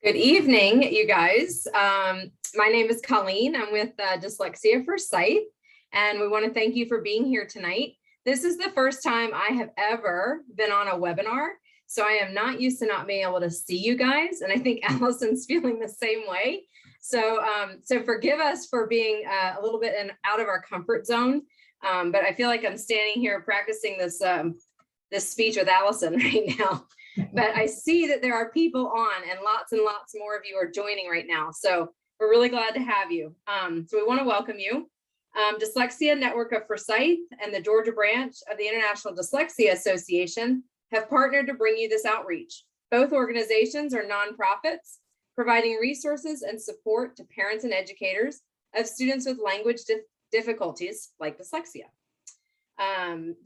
Good evening, you guys. My name is Colleen. I'm with Dyslexia Forsyth, and we want to thank you for being here tonight. This is the first time I have ever been on a webinar, so I am not used to not being able to see you guys, and I think Allison's feeling the same way. So forgive us for being a little bit out of our comfort zone, but I feel like I'm standing here practicing this speech with Allison right now. But I see that there are people on and lots more of you are joining right now. So we're really glad to have you. So we want to welcome you. Dyslexia Network of Forsyth and the Georgia branch of the International Dyslexia Association have partnered to bring you this outreach. Both organizations are nonprofits, providing resources and support to parents and educators of students with language difficulties like dyslexia.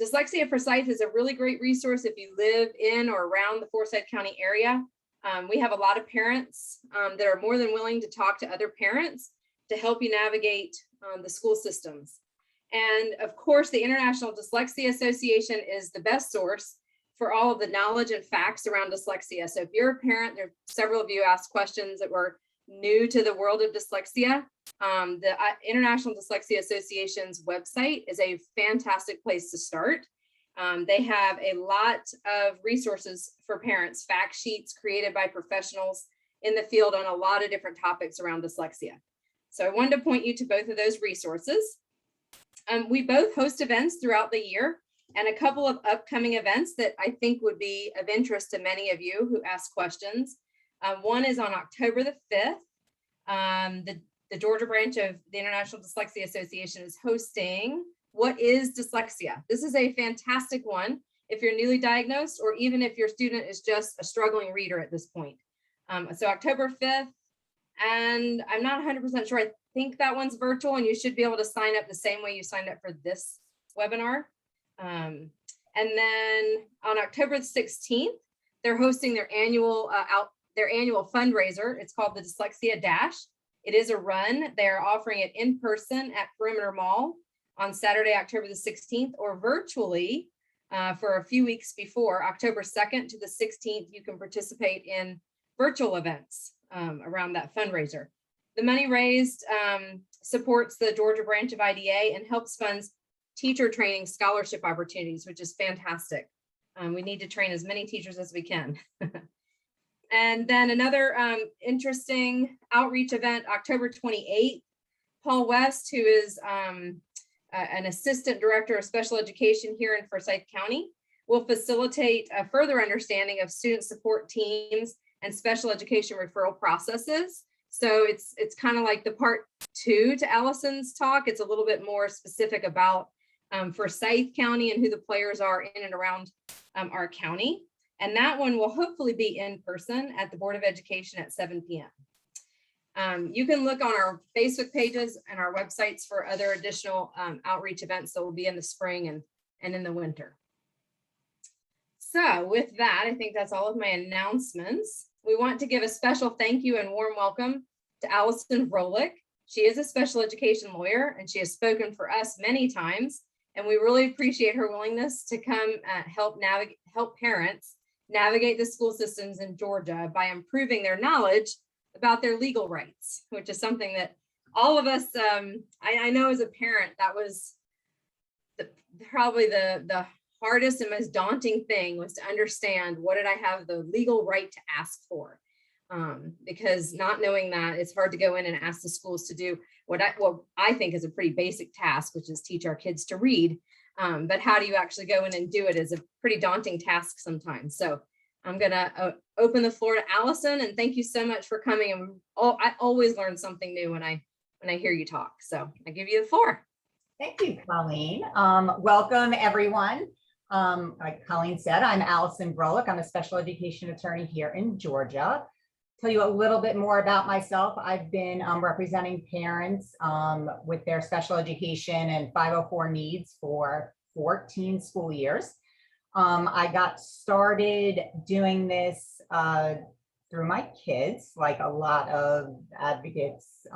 Dyslexia Forsyth is a really great resource if you live in or around the Forsyth County area. We have a lot of parents that are more than willing to talk to other parents to help you navigate the school systems. And of course, the International Dyslexia Association is the best source for all of the knowledge and facts around dyslexia. So if you're a parent, there are several of you asked questions that were new to the world of dyslexia. The International Dyslexia Association's website is a fantastic place to start. They have a lot of resources for parents, fact sheets created by professionals in the field on a lot of different topics around dyslexia. So I wanted to point you to both of those resources. We both host events throughout the year and a couple of upcoming events that I think would be of interest to many of you who ask questions. One is on October the 5th. The Georgia branch of the International Dyslexia Association is hosting What is Dyslexia? This is a fantastic one if you're newly diagnosed or even if your student is just a struggling reader at this point. So October 5th, and I'm not 100% sure. I think that one's virtual and you should be able to sign up the same way you signed up for this webinar. And then on October the 16th, they're hosting their annual fundraiser. It's called the Dyslexia Dash. It is a run. They're offering it in person at Perimeter Mall on Saturday, October the 16th, or virtually for a few weeks before, October 2nd to the 16th, you can participate in virtual events around that fundraiser. The money raised supports the Georgia branch of IDA and helps fund teacher training scholarship opportunities, which is fantastic. We need to train as many teachers as we can. And then another interesting outreach event, October 28th, Paul West, who is an assistant director of special education here in Forsyth County, will facilitate a further understanding of student support teams and special education referral processes. So it's kind of like the part 2 to Allison's talk. It's a little bit more specific about Forsyth County and who the players are in and around our county. And that one will hopefully be in person at the Board of Education at 7 p.m. You can look on our Facebook pages and our websites for other additional outreach events that will be in the spring and in the winter. So with that, I think that's all of my announcements. We want to give a special thank you and warm welcome to Allison Vrolijk. She is a special education lawyer and she has spoken for us many times. And we really appreciate her willingness to come help parents navigate the school systems in Georgia by improving their knowledge about their legal rights, which is something that all of us, I know as a parent, that was probably the hardest and most daunting thing, was to understand what did I have the legal right to ask for? Because not knowing that, it's hard to go in and ask the schools to do what I think is a pretty basic task, which is teach our kids to read. But how do you actually go in and do it is a pretty daunting task sometimes. So I'm gonna open the floor to Allison, and thank you so much for coming. And I always learn something new when I hear you talk. So I give you the floor. Thank you, Colleen. Welcome, everyone. Like Colleen said, I'm Allison Vrolijk. I'm a special education attorney here in Georgia. Tell you a little bit more about myself. I've been representing parents with their special education and 504 needs for 14 school years. I got started doing this through my kids, like a lot of advocates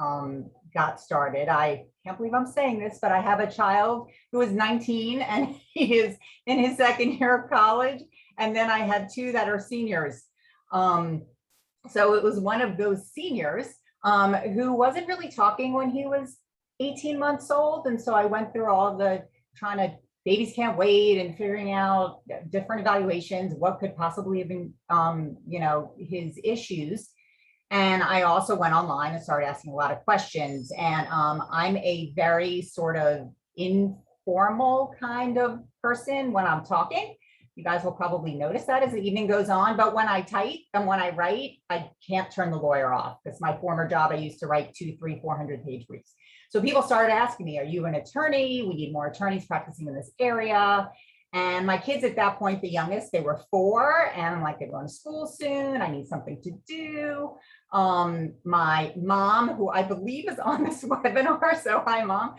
got started. I can't believe I'm saying this, but I have a child who is 19 and he is in his second year of college. And then I have 2 that are seniors. So it was one of those seniors who wasn't really talking when he was 18 months old. And so I went through all the trying to babies can't wait and figuring out different evaluations, what could possibly have been, you know, his issues. And I also went online and started asking a lot of questions. And I'm a very sort of informal kind of person when I'm talking. You guys will probably notice that as the evening goes on. But when I type and when I write, I can't turn the lawyer off. Because my former job, I used to write 200, 300, 400-page briefs. So people started asking me, are you an attorney? We need more attorneys practicing in this area. And my kids at that point, the youngest, they were 4, and I'm like, they're going to school soon. I need something to do. My mom, who I believe is on this webinar, so hi mom,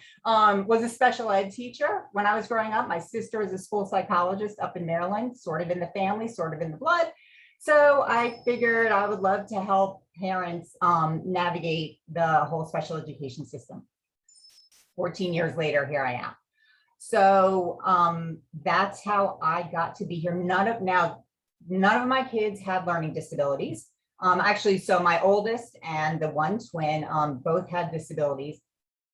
was a special ed teacher when I was growing up. My sister is a school psychologist up in Maryland, sort of in the family, sort of in the blood. So I figured I would love to help parents navigate the whole special education system. 14 years later, here I am. So that's how I got to be here. None of my kids had learning disabilities. Actually, so my oldest and the one twin both had disabilities,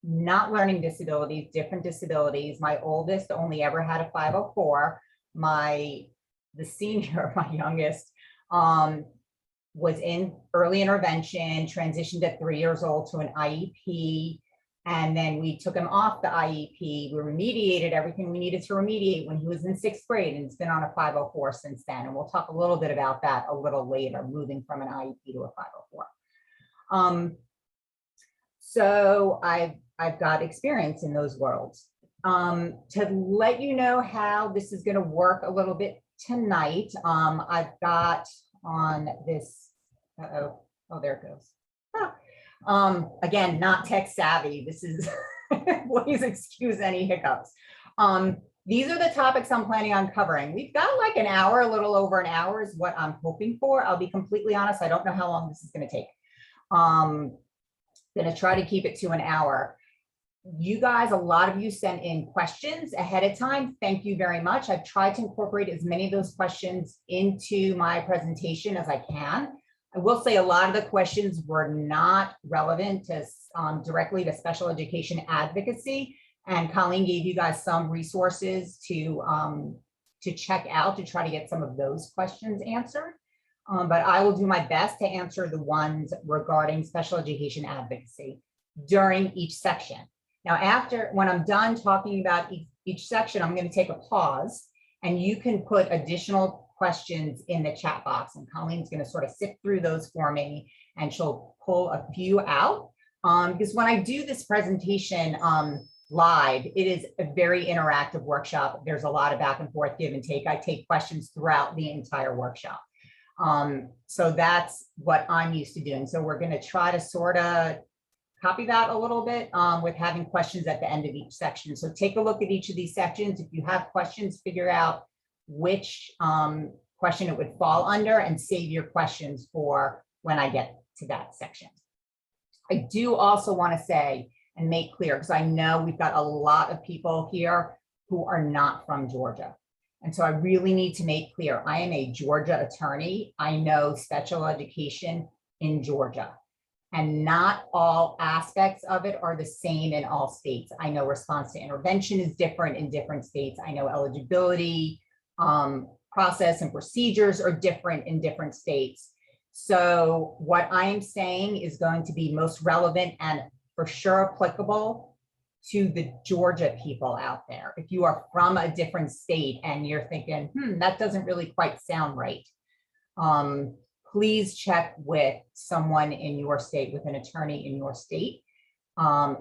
not learning disabilities, different disabilities. My oldest only ever had a 504. The senior, my youngest, was in early intervention, transitioned at 3 years old to an IEP. And then we took him off the IEP. We remediated everything we needed to remediate when he was in 6th grade, and he's been on a 504 since then. And we'll talk a little bit about that a little later, moving from an IEP to a 504. So I've got experience in those worlds. To let you know how this is going to work a little bit tonight, I've got on this, oh, there it goes. Again, not tech savvy. This is, please excuse any hiccups. These are the topics I'm planning on covering. We've got like an hour, a little over an hour is what I'm hoping for. I'll be completely honest. I don't know how long this is going to take. I'm going to try to keep it to an hour. You guys, a lot of you sent in questions ahead of time. Thank you very much. I've tried to incorporate as many of those questions into my presentation as I can. I will say a lot of the questions were not relevant to directly to special education advocacy, and Colleen gave you guys some resources to check out to try to get some of those questions answered. But I will do my best to answer the ones regarding special education advocacy during each section. Now, when I'm done talking about each section, I'm going to take a pause, and you can put additional questions in the chat box, and Colleen's going to sort of sift through those for me, and she'll pull a few out. Because when I do this presentation live, it is a very interactive workshop. There's a lot of back and forth, give and take. I take questions throughout the entire workshop. So that's what I'm used to doing. So we're going to try to sort of copy that a little bit with having questions at the end of each section. So take a look at each of these sections. If you have questions, figure out which question it would fall under and save your questions for when I get to that section. I do also want to say and make clear, because I know we've got a lot of people here who are not from Georgia. And so I really need to make clear, I am a Georgia attorney. I know special education in Georgia, and not all aspects of it are the same in all states. I know response to intervention is different in different states. I know eligibility, process and procedures are different in different states. So what I am saying is going to be most relevant and for sure applicable to the Georgia people out there. If you are from a different state and you're thinking, that doesn't really quite sound right, please check with someone in your state, with an attorney in your state,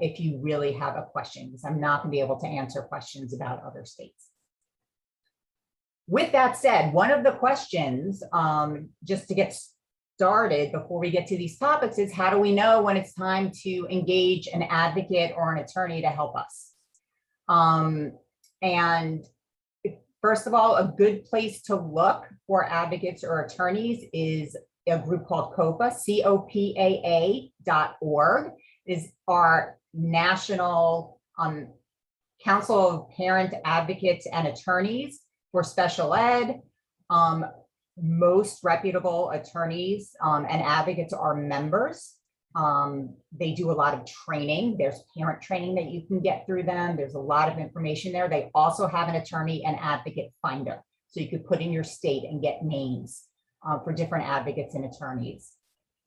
if you really have a question, because I'm not going to be able to answer questions about other states. With that said, one of the questions, just to get started before we get to these topics, is how do we know when it's time to engage an advocate or an attorney to help us? And first of all, a good place to look for advocates or attorneys is a group called COPA, COPAA.org, is our national Council of Parent Advocates and Attorneys for special ed. Most reputable attorneys and advocates are members. They do a lot of training. There's parent training that you can get through them. There's a lot of information there. They also have an attorney and advocate finder. So you could put in your state and get names for different advocates and attorneys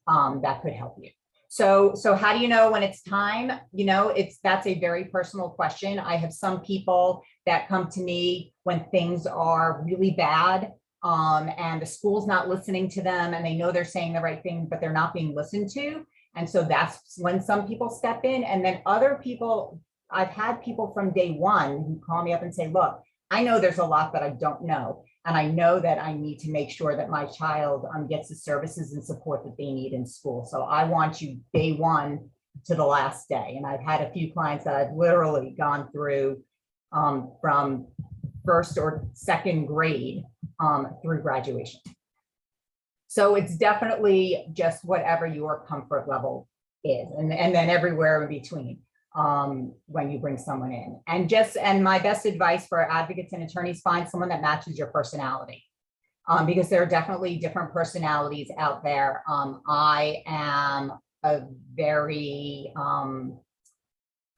that could help you. So how do you know when it's time? You know, that's a very personal question. I have some people that come to me when things are really bad and the school's not listening to them and they know they're saying the right thing, but they're not being listened to. And so that's when some people step in. And then other people, I've had people from day one who call me up and say, look, I know there's a lot that I don't know. And I know that I need to make sure that my child gets the services and support that they need in school. So I want you day one to the last day. And I've had a few clients that I've literally gone through from first or second grade through graduation. So it's definitely just whatever your comfort level is, and then everywhere in between when you bring someone in. And my best advice for advocates and attorneys, find someone that matches your personality, because there are definitely different personalities out there. I am a very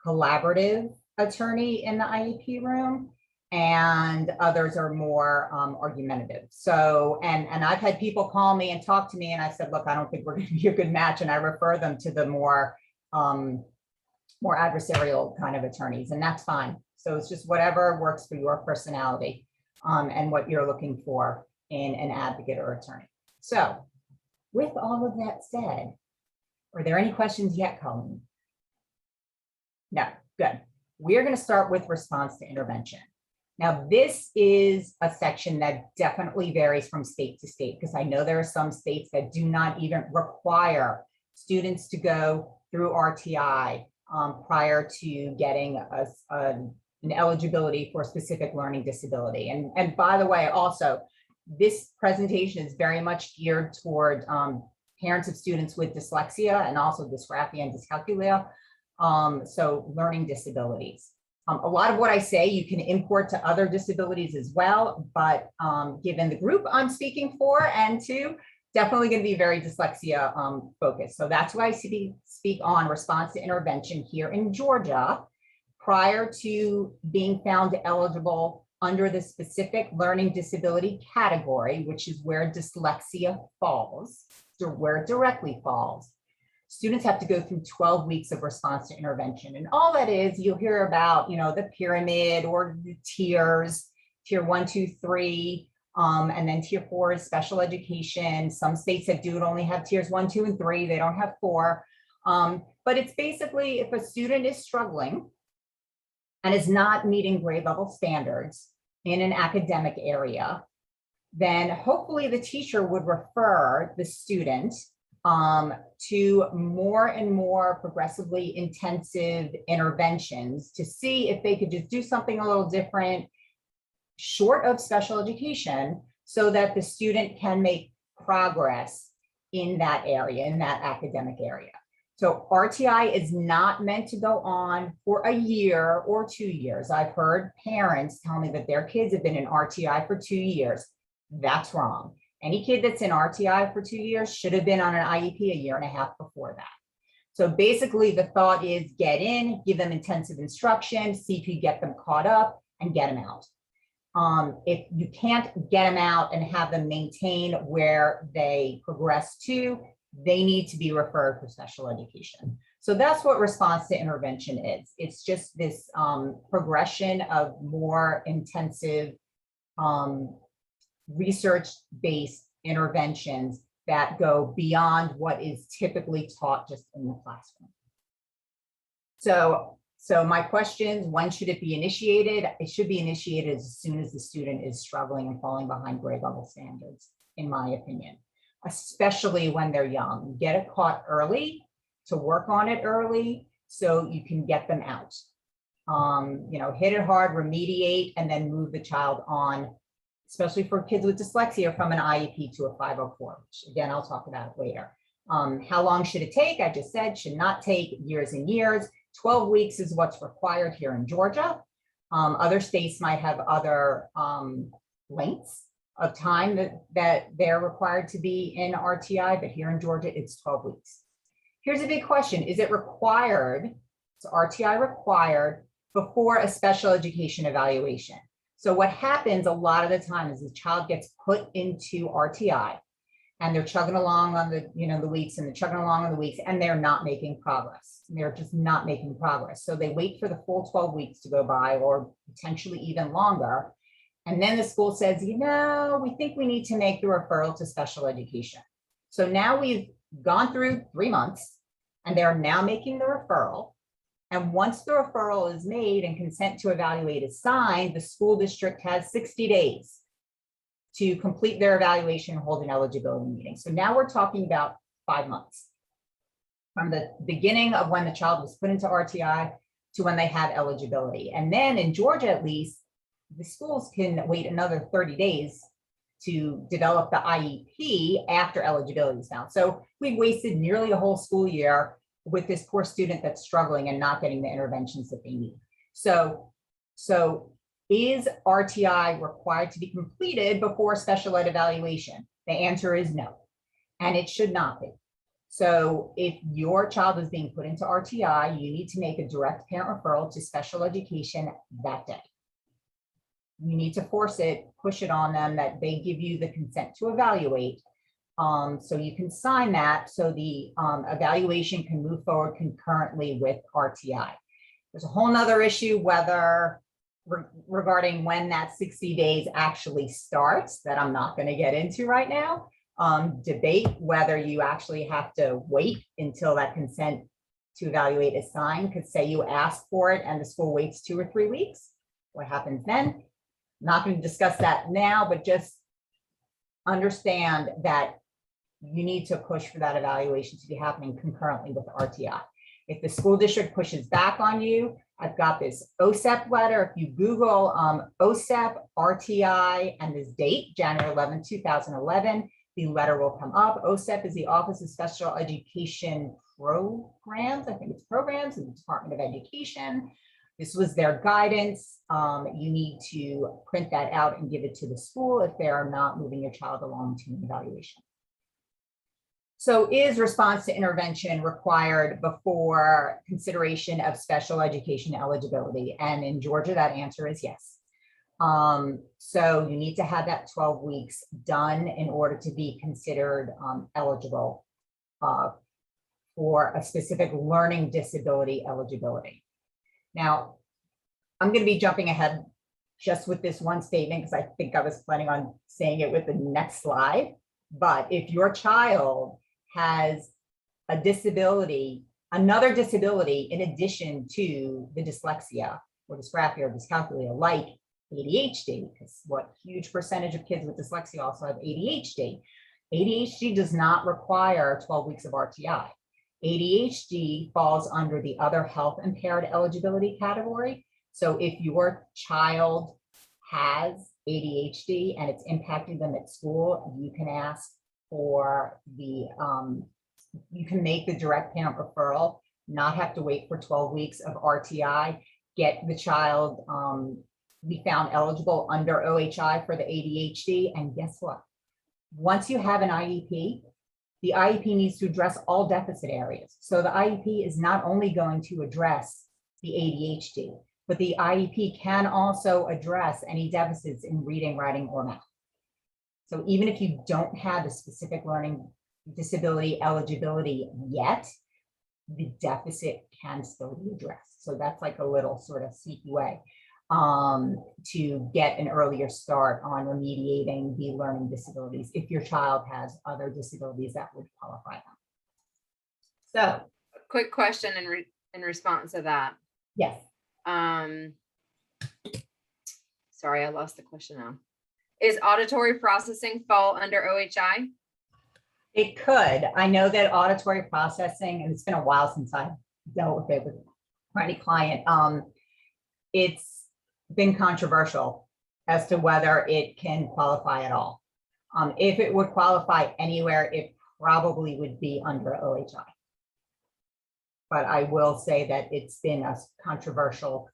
collaborative attorney in the IEP room, and others are more argumentative. So, and I've had people call me and talk to me, and I said, look, I don't think we're going to be a good match, and I refer them to the more adversarial kind of attorneys, and that's fine. So it's just whatever works for your personality and what you're looking for in an advocate or attorney. So with all of that said, are there any questions yet, Colleen? No, good. We're going to start with response to intervention. Now, this is a section that definitely varies from state to state, because I know there are some states that do not even require students to go through RTI prior to getting an eligibility for a specific learning disability. And by the way, also, this presentation is very much geared toward parents of students with dyslexia and also dysgraphia and dyscalculia, so learning disabilities. A lot of what I say you can import to other disabilities as well, but given the group I'm speaking for and to, definitely going to be very dyslexia focused. So that's why I speak on response to intervention here in Georgia prior to being found eligible under the specific learning disability category, which is where dyslexia falls, or where it directly falls. Students have to go through 12 weeks of response to intervention. And all that is, you'll hear about, you know, the pyramid or the tiers, tier 1, 2, 3, and then tier 4 is special education. Some states that do it only have tiers 1, 2, and 3. They don't have 4. But it's basically if a student is struggling and is not meeting grade level standards in an academic area, then hopefully the teacher would refer the student to more and more progressively intensive interventions to see if they could just do something a little different short of special education so that the student can make progress in that area, in that academic area. So RTI is not meant to go on for a year or 2 years. I've heard parents tell me that their kids have been in RTI for 2 years. That's wrong. Any kid that's in RTI for 2 years should have been on an IEP a year and a half before that. So basically the thought is get in, give them intensive instruction, see if you get them caught up and get them out. If you can't get them out and have them maintain where they progress to, they need to be referred for special education. So that's what response to intervention is. It's just this progression of more intensive research-based interventions that go beyond what is typically taught just in the classroom. So my questions, when should it be initiated? It should be initiated as soon as the student is struggling and falling behind grade level standards, in my opinion, especially when they're young. Get it caught early, to work on it early so you can get them out. You know, hit it hard, remediate, and then move the child on, especially for kids with dyslexia, from an IEP to a 504, which again, I'll talk about later. How long should it take? I just said, should not take years and years. 12 weeks is what's required here in Georgia. Other states might have other lengths of time that they're required to be in RTI, but here in Georgia, it's 12 weeks. Here's a big question. Is it required, is RTI required before a special education evaluation? So what happens a lot of the time is the child gets put into RTI and they're chugging along on the, the weeks, and they're chugging along on the weeks, and they're not making progress. They're just not making progress. So they wait for the full 12 weeks to go by, or potentially even longer. And then the school says, we think we need to make the referral to special education. So now we've gone through 3 months and they're now making the referral. And once the referral is made and consent to evaluate is signed, the school district has 60 days to complete their evaluation and hold an eligibility meeting. So now we're talking about 5 months from the beginning of when the child was put into RTI to when they have eligibility. And then in Georgia, at least, the schools can wait another 30 days to develop the IEP after eligibility is found. So we've wasted nearly a whole school year with this poor student that's struggling and not getting the interventions that they need. So is RTI required to be completed before special ed evaluation? The answer is no, and it should not be. So if your child is being put into RTI, you need to make a direct parent referral to special education that day. You need to force it, push it on them that they give you the consent to evaluate. So you can sign that so the evaluation can move forward concurrently with RTI. There's a whole nother issue whether regarding when that 60 days actually starts that I'm not going to get into right now. Debate whether you actually have to wait until that consent to evaluate is signed, because say you ask for it and the school waits 2 or 3 weeks. What happens then? Not going to discuss that now, but just understand that you need to push for that evaluation to be happening concurrently with the RTI. If the school district pushes back on you, I've got this OSEP letter. If you Google OSEP, RTI, and this date, January 11, 2011, the letter will come up. OSEP is the Office of Special Education Programs. I think it's programs in the Department of Education. This was their guidance. You need to print that out and give it to the school if they are not moving your child along to an evaluation. So is response to intervention required before consideration of special education eligibility? And in Georgia, that answer is yes. So you need to have that 12 weeks done in order to be considered eligible for a specific learning disability eligibility. Now, I'm going to be jumping ahead just with this one statement because I think I was planning on saying it with the next slide. But if your child has a disability, another disability in addition to the dyslexia or dysgraphia or dyscalculia, like ADHD, because what huge percentage of kids with dyslexia also have ADHD. ADHD does not require 12 weeks of RTI. ADHD falls under the other health impaired eligibility category. So if your child has ADHD and it's impacting them at school, you can ask for the, you can make the direct parent referral, not have to wait for 12 weeks of RTI, get the child be found eligible under OHI for the ADHD. And guess what? Once you have an IEP, the IEP needs to address all deficit areas. So the IEP is not only going to address the ADHD, but the IEP can also address any deficits in reading, writing, or math. So even if you don't have a specific learning disability eligibility yet, the deficit can still be addressed. So that's like a little sort of sneaky way to get an earlier start on remediating the learning disabilities if your child has other disabilities that would qualify them. So, a quick question in response to that. Yes. Sorry, I lost the question now. Is auditory processing fall under OHI? It could. I know that auditory processing, and it's been a while since I dealt with it with any client. It's been controversial as to whether it can qualify at all. If it would qualify anywhere, it probably would be under OHI. But I will say that it's been a controversial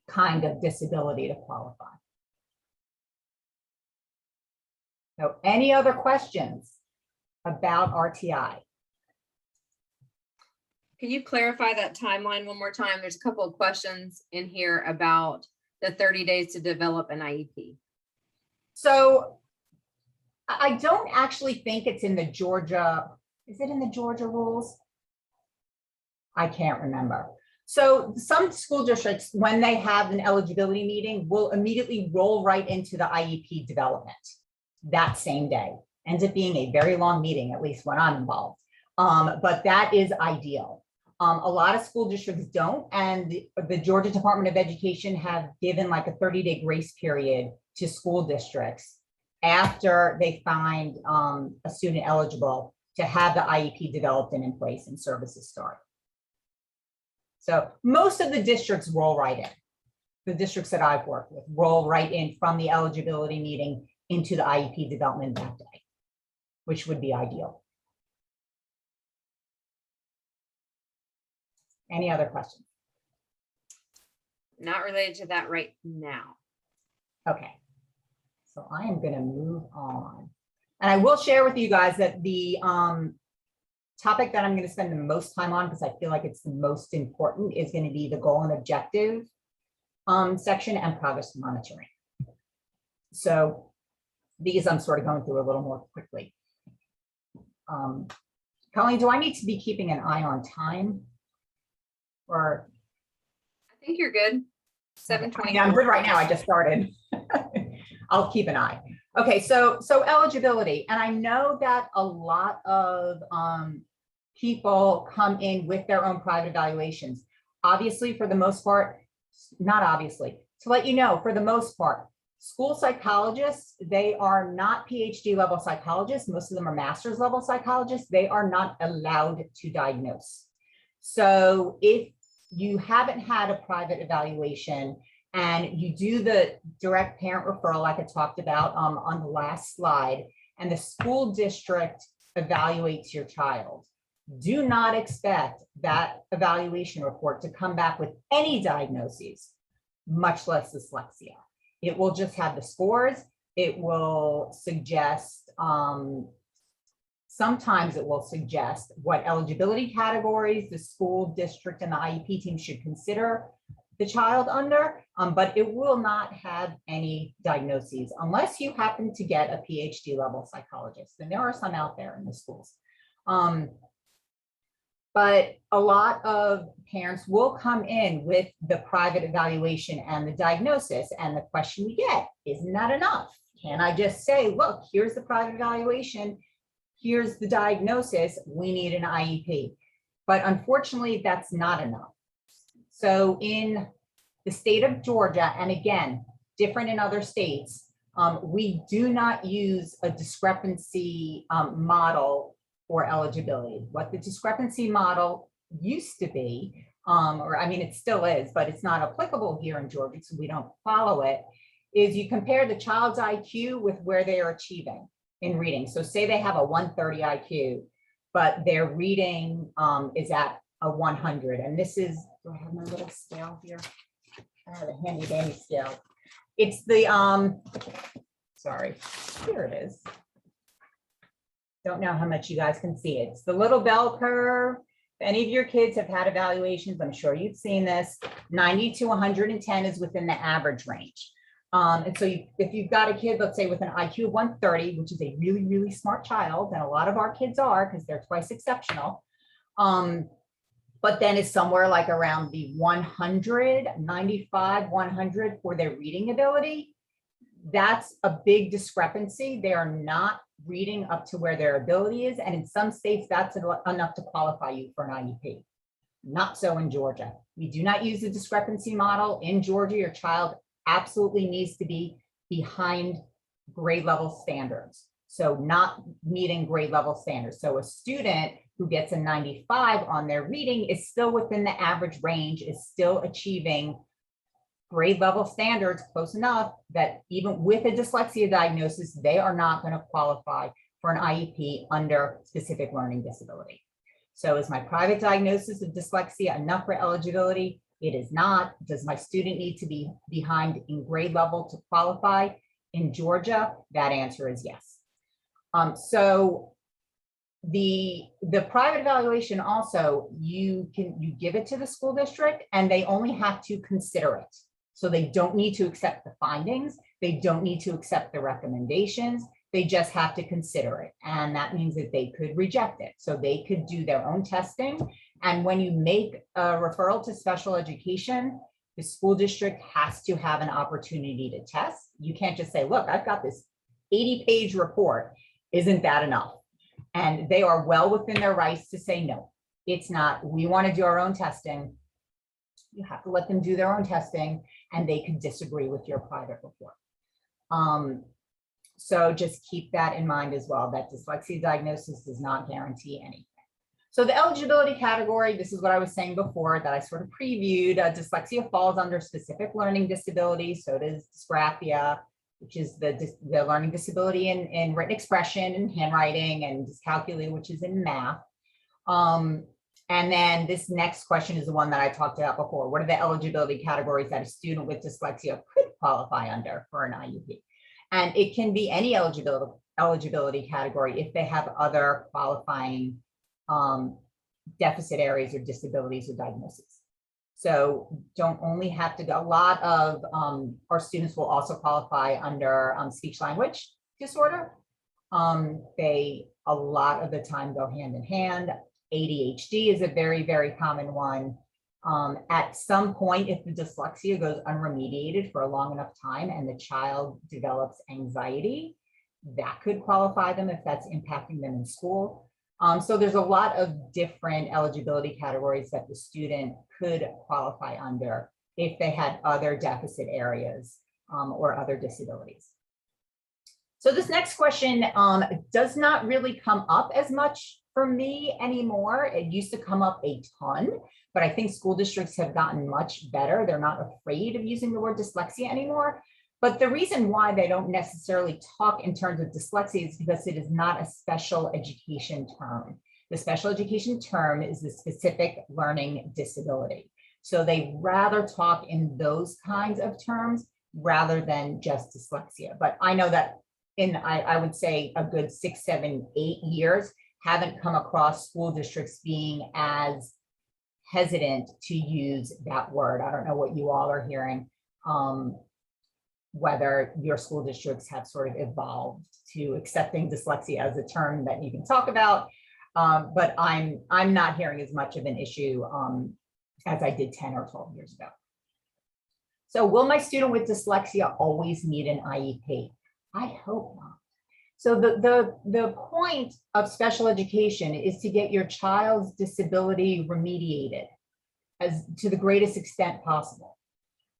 kind of disability to qualify. So any other questions about RTI? Can you clarify that timeline one more time? There's a couple of questions in here about the 30 days to develop an IEP. So I don't actually think it's in the Georgia, is it in the Georgia rules? I can't remember. So some school districts, when they have an eligibility meeting, will immediately roll right into the IEP development that same day. Ends up being a very long meeting, at least when I'm involved. But that is ideal. A lot of school districts don't, and the Georgia Department of Education have given like a 30-day grace period to school districts after they find a student eligible to have the IEP developed and in place and services start. So most of the districts roll right in. The districts that I've worked with roll right in from the eligibility meeting into the IEP development that day, which would be ideal. Any other questions? Not related to that right now. Okay, so I am going to move on. And I will share with you guys that the topic that I'm going to spend the most time on, because I feel like it's the most important, is going to be the goal and objective section and progress monitoring. So these I'm sort of going through a little more quickly. Colleen, do I need to be keeping an eye on time? Or I think you're good. 7:20. Yeah, I'm good right now. I just started. I'll keep an eye. Okay, so eligibility, and I know that a lot of people come in with their own private evaluations. Obviously, for the most part, not obviously, to let you know, for the most part, school psychologists, they are not PhD level psychologists. Most of them are master's level psychologists. They are not allowed to diagnose. So if you haven't had a private evaluation and you do the direct parent referral, like I talked about on the last slide, and the school district evaluates your child, do not expect that evaluation report to come back with any diagnoses, much less dyslexia. It will just have the scores. It will suggest, sometimes it will suggest what eligibility categories the school district and the IEP team should consider the child under, but it will not have any diagnoses unless you happen to get a PhD level psychologist. And there are some out there in the schools. But a lot of parents will come in with the private evaluation and the diagnosis, and the question we get, isn't that enough? Can I just say, look, here's the private evaluation, here's the diagnosis, we need an IEP? But unfortunately, that's not enough. So in the state of Georgia, and again, different in other states, we do not use a discrepancy model for eligibility. What the discrepancy model used to be, or I mean, it still is, but it's not applicable here in Georgia, so we don't follow it, is you compare the child's IQ with where they are achieving in reading. So say they have a 130 IQ, but their reading is at a 100. And this is, do I have my little scale here? I have a handy dandy scale. It's the, sorry, here it is. Don't know how much you guys can see it. It's the little bell curve. If any of your kids have had evaluations, I'm sure you've seen this. 90 to 110 is within the average range. And so if you've got a kid, let's say with an IQ of 130, which is a really, really smart child, and a lot of our kids are because they're twice exceptional, but then it's somewhere like around the 100, 95, 100 for their reading ability, that's a big discrepancy. They are not reading up to where their ability is. And in some states, that's enough to qualify you for an IEP. Not so in Georgia. We do not use the discrepancy model. In Georgia, your child absolutely needs to be behind grade level standards. So not meeting grade level standards. So a student who gets a 95 on their reading is still within the average range, is still achieving grade level standards close enough that even with a dyslexia diagnosis, they are not going to qualify for an IEP under specific learning disability. So is my private diagnosis of dyslexia enough for eligibility? It is not. Does my student need to be behind in grade level to qualify? In Georgia, that answer is yes. So the private evaluation also, you give it to the school district and they only have to consider it. So they don't need to accept the findings. They don't need to accept the recommendations. They just have to consider it. And that means that they could reject it. So they could do their own testing. And when you make a referral to special education, the school district has to have an opportunity to test. You can't just say, look, I've got this 80-page report. Isn't that enough? And they are well within their rights to say, no, it's not. We want to do our own testing. You have to let them do their own testing and they could disagree with your private report. So just keep that in mind as well, that dyslexia diagnosis does not guarantee anything. So the eligibility category, this is what I was saying before that I sort of previewed. Dyslexia falls under specific learning disabilities. So does dysgraphia, which is the learning disability in written expression and handwriting, and dyscalculia, which is in math. And then this next question is the one that I talked about before. What are the eligibility categories that a student with dyslexia could qualify under for an IUP? And it can be any eligibility category if they have other qualifying deficit areas or disabilities or diagnoses. So don't only have to go. A lot of our students will also qualify under speech language disorder. They a lot of the time go hand in hand. ADHD is a very, very common one. At some point, if the dyslexia goes unremediated for a long enough time and the child develops anxiety, that could qualify them if that's impacting them in school. So there's a lot of different eligibility categories that the student could qualify under if they had other deficit areas or other disabilities. So this next question does not really come up as much for me anymore. It used to come up a ton, but I think school districts have gotten much better. They're not afraid of using the word dyslexia anymore. But the reason why they don't necessarily talk in terms of dyslexia is because it is not a special education term. The special education term is the specific learning disability. So they rather talk in those kinds of terms rather than just dyslexia. But I know that I would say a good 6, 7, 8 years, haven't come across school districts being as hesitant to use that word. I don't know what you all are hearing, whether your school districts have sort of evolved to accepting dyslexia as a term that you can talk about, but I'm not hearing as much of an issue as I did 10 or 12 years ago. So will my student with dyslexia always need an IEP? I hope not. So the point of special education is to get your child's disability remediated as to the greatest extent possible.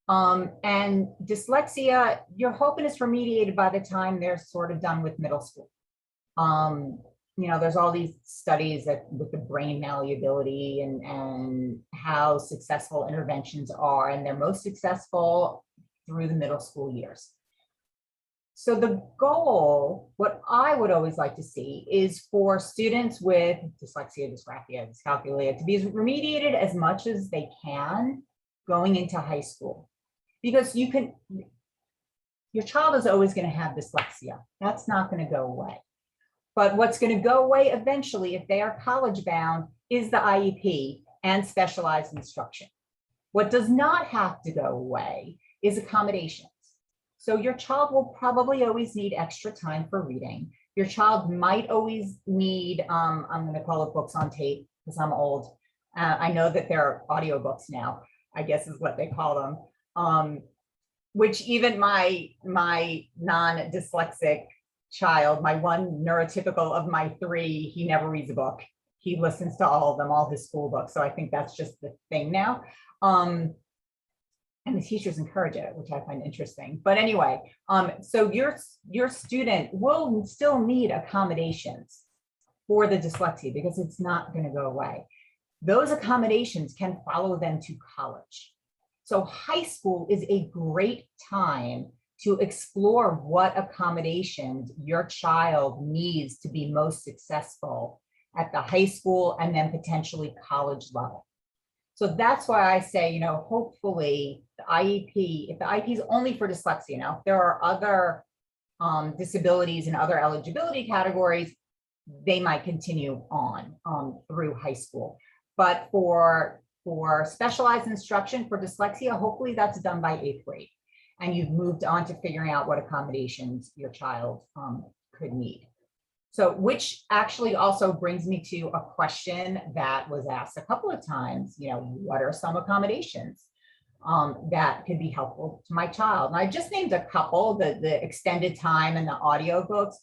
And dyslexia, you're hoping it's remediated by the time they're sort of done with middle school. You know, there's all these studies that with the brain malleability and how successful interventions are, and they're most successful through the middle school years. So the goal, what I would always like to see is for students with dyslexia, dysgraphia, dyscalculia to be remediated as much as they can going into high school. Because your child is always going to have dyslexia. That's not going to go away. But what's going to go away eventually, if they are college bound, is the IEP and specialized instruction. What does not have to go away is accommodations. So your child will probably always need extra time for reading. Your child might always need, I'm going to call it books on tape because I'm old. I know that there are audiobooks now, I guess is what they call them, which even my non-dyslexic child, my one neurotypical of my 3, he never reads a book. He listens to all of them, all his school books. So I think that's just the thing now. And the teachers encourage it, which I find interesting. But anyway, so your student will still need accommodations for the dyslexia because it's not going to go away. Those accommodations can follow them to college. So high school is a great time to explore what accommodations your child needs to be most successful at the high school and then potentially college level. So that's why I say, you know, hopefully the IEP, if the IEP is only for dyslexia, now if there are other disabilities and other eligibility categories, they might continue on through high school. But for specialized instruction for dyslexia, hopefully that's done by 8th grade. And you've moved on to figuring out what accommodations your child could need. So, which actually also brings me to a question that was asked a couple of times, what are some accommodations that could be helpful to my child? And I just named a couple, the extended time and the audio books.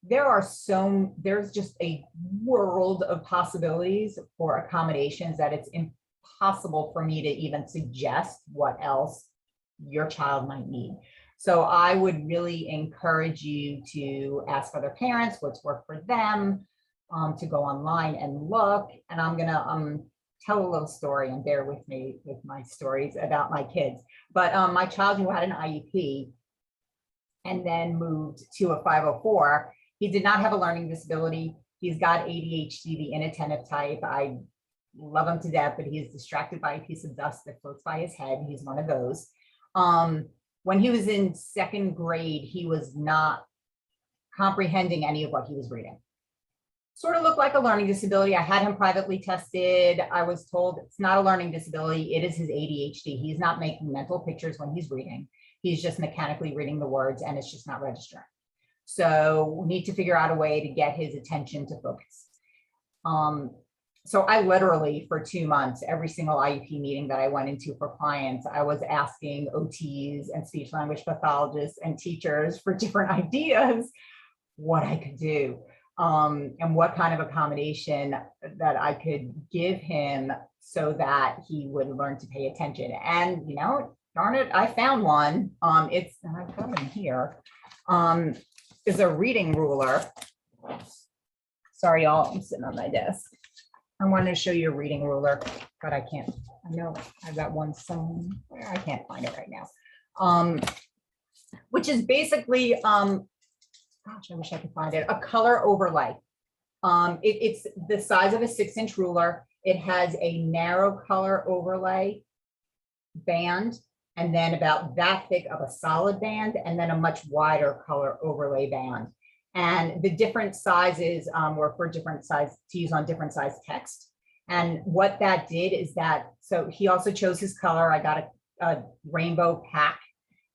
There's just a world of possibilities for accommodations that it's impossible for me to even suggest what else your child might need. So I would really encourage you to ask other parents what's worked for them, to go online and look. And I'm gonna tell a little story, and bear with me with my stories about my kids. But my child who had an IEP and then moved to a 504, he did not have a learning disability. He's got ADHD, the inattentive type. I love him to death, but he is distracted by a piece of dust that floats by his head. He's one of those. When he was in 2nd grade, he was not comprehending any of what he was reading. Sort of looked like a learning disability. I had him privately tested. I was told it's not a learning disability. It is his ADHD. He's not making mental pictures when he's reading. He's just mechanically reading the words, and it's just not registering. So we need to figure out a way to get his attention to focus. So I literally, for 2 months, every single IEP meeting that I went into for clients, I was asking OTs and speech language pathologists and teachers for different ideas, what I could do, and what kind of accommodation that I could give him so that he would learn to pay attention. And, darn it, I found one. I've got it here. Is a reading ruler. Sorry, y'all, I'm sitting on my desk. I wanted to show you a reading ruler, but I can't. I know I've got one somewhere. I can't find it right now. Which is basically, gosh, I wish I could find it, a color overlay. It's the size of a 6-inch ruler. It has a narrow color overlay band, and then about that thick of a solid band, and then a much wider color overlay band. And the different sizes were for different size, to use on different size text. And what that did is that, so he also chose his color. I got a rainbow pack,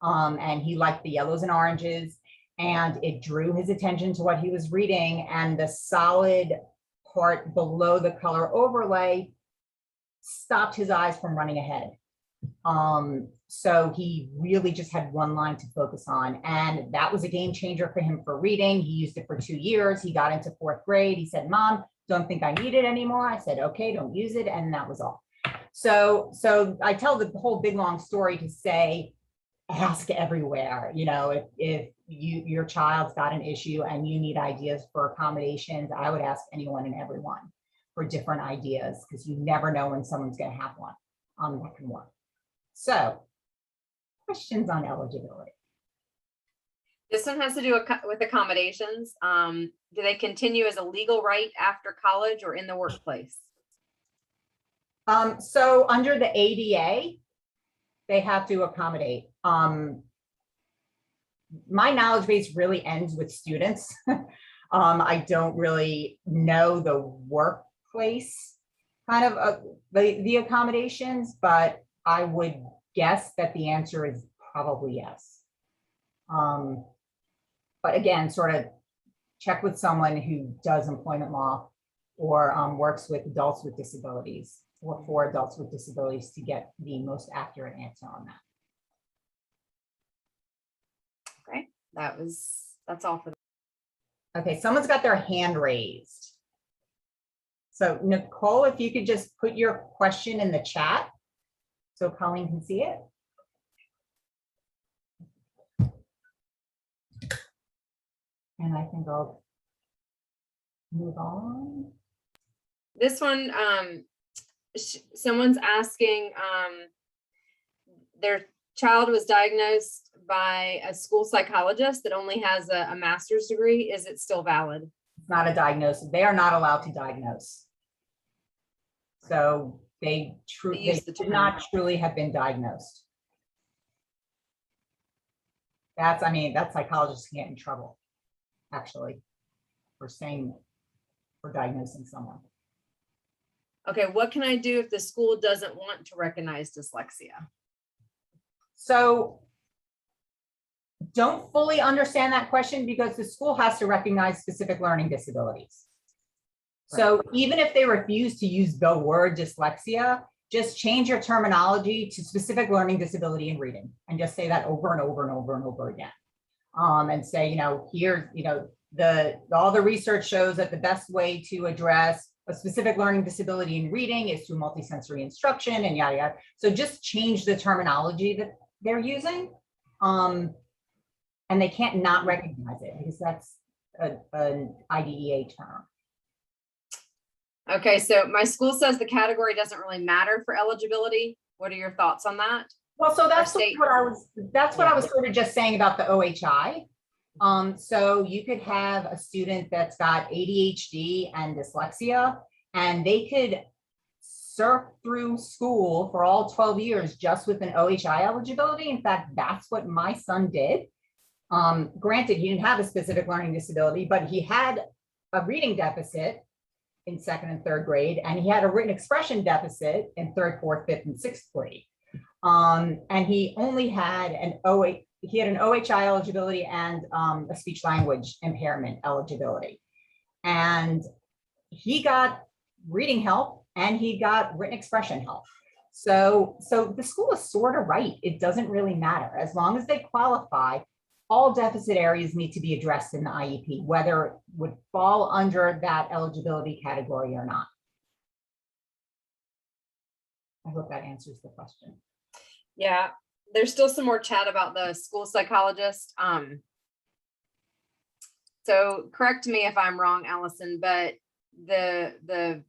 and he liked the yellows and oranges, and it drew his attention to what he was reading. And the solid part below the color overlay stopped his eyes from running ahead. So he really just had one line to focus on, and that was a game changer for him for reading. He used it for 2 years. He got into 4th grade. He said, "Mom, don't think I need it anymore." I said, "Okay, don't use it." And that was all. So I tell the whole big long story to say, ask everywhere. If your child's got an issue and you need ideas for accommodations, I would ask anyone and everyone for different ideas, because you never know when someone's going to have one that can work. So, questions on eligibility? This one has to do with accommodations. Do they continue as a legal right after college or in the workplace? So under the ADA, they have to accommodate. My knowledge base really ends with students. I don't really know the workplace kind of the accommodations, but I would guess that the answer is probably yes. But again, sort of check with someone who does employment law or works with adults with disabilities or for adults with disabilities to get the most accurate answer on that. Okay, that's all for. Okay, someone's got their hand raised. So Nicole, if you could just put your question in the chat so Colleen can see it. And I think I'll move on. This one, someone's asking, their child was diagnosed by a school psychologist that only has a master's degree. Is it still valid? It's not a diagnosis. They are not allowed to diagnose. So they should not truly have been diagnosed. I mean, that psychologists can get in trouble, actually, for diagnosing someone. Okay, what can I do if the school doesn't want to recognize dyslexia? So don't fully understand that question because the school has to recognize specific learning disabilities. So even if they refuse to use the word dyslexia, just change your terminology to specific learning disability in reading and just say that over and over and over and over again. And say, here, all the research shows that the best way to address a specific learning disability in reading is through multisensory instruction and yada, yada. So just change the terminology that they're using. And they can't not recognize it because that's an IDEA term. Okay, so my school says the category doesn't really matter for eligibility. What are your thoughts on that? Well, so that's what I was sort of just saying about the OHI. So you could have a student that's got ADHD and dyslexia, and they could surf through school for all 12 years just with an OHI eligibility. In fact, that's what my son did. Granted, he didn't have a specific learning disability, but he had a reading deficit in 2nd and 3rd grade, and he had a written expression deficit in 3rd, 4th, 5th, and 6th grade. And he only had an OHI eligibility and a speech language impairment eligibility. And he got reading help and he got written expression help. So the school is sort of right. It doesn't really matter. As long as they qualify, all deficit areas need to be addressed in the IEP, whether it would fall under that eligibility category or not. I hope that answers the question. Yeah, there's still some more chat about the school psychologist. So correct me if I'm wrong, Allison, but the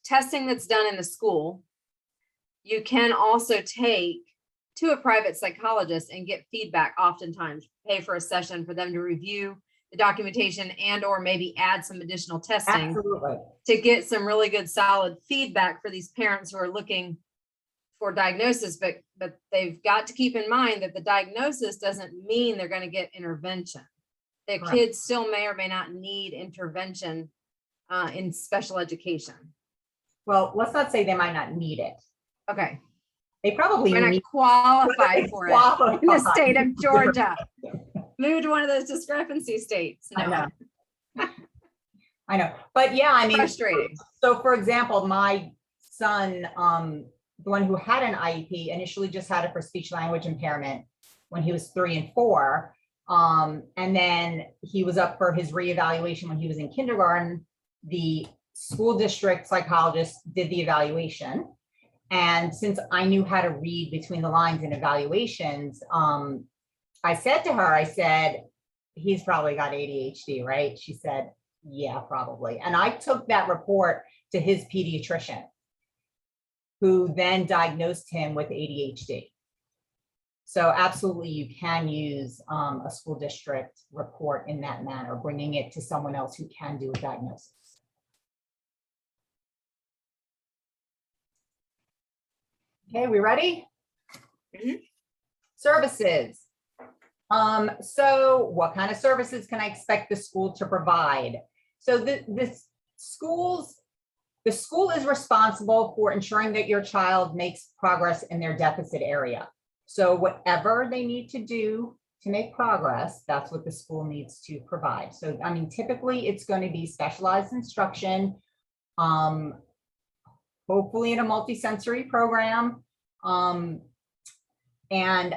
testing that's done in the school, you can also take to a private psychologist and get feedback, oftentimes pay for a session for them to review the documentation and or maybe add some additional testing. Absolutely. To get some really good solid feedback for these parents who are looking for diagnosis, but they've got to keep in mind that the diagnosis doesn't mean they're going to get intervention. The Correct. Kids still may or may not need intervention in special education. Well, let's not say they might not need it. Okay. They probably Might not need qualify for it in the state of Georgia. Yeah. Move to one of those discrepancy states. No. I know. But yeah, I mean, Frustrating. So for example, my son, the one who had an IEP, initially just had it for speech language impairment when he was 3 and 4. And then he was up for his reevaluation when he was in kindergarten. The school district psychologist did the evaluation. And since I knew how to read between the lines in evaluations, I said to her, I said, he's probably got ADHD, right? She said, yeah, probably. And I took that report to his pediatrician, who then diagnosed him with ADHD. So absolutely, you can use a school district report in that manner, bringing it to someone else who can do a diagnosis. Okay, we ready? Mm-hmm. Services. So what kind of services can I expect the school to provide? So the school is responsible for ensuring that your child makes progress in their deficit area. So whatever they need to do to make progress, that's what the school needs to provide. So, I mean, typically it's going to be specialized instruction, hopefully in a multisensory program. And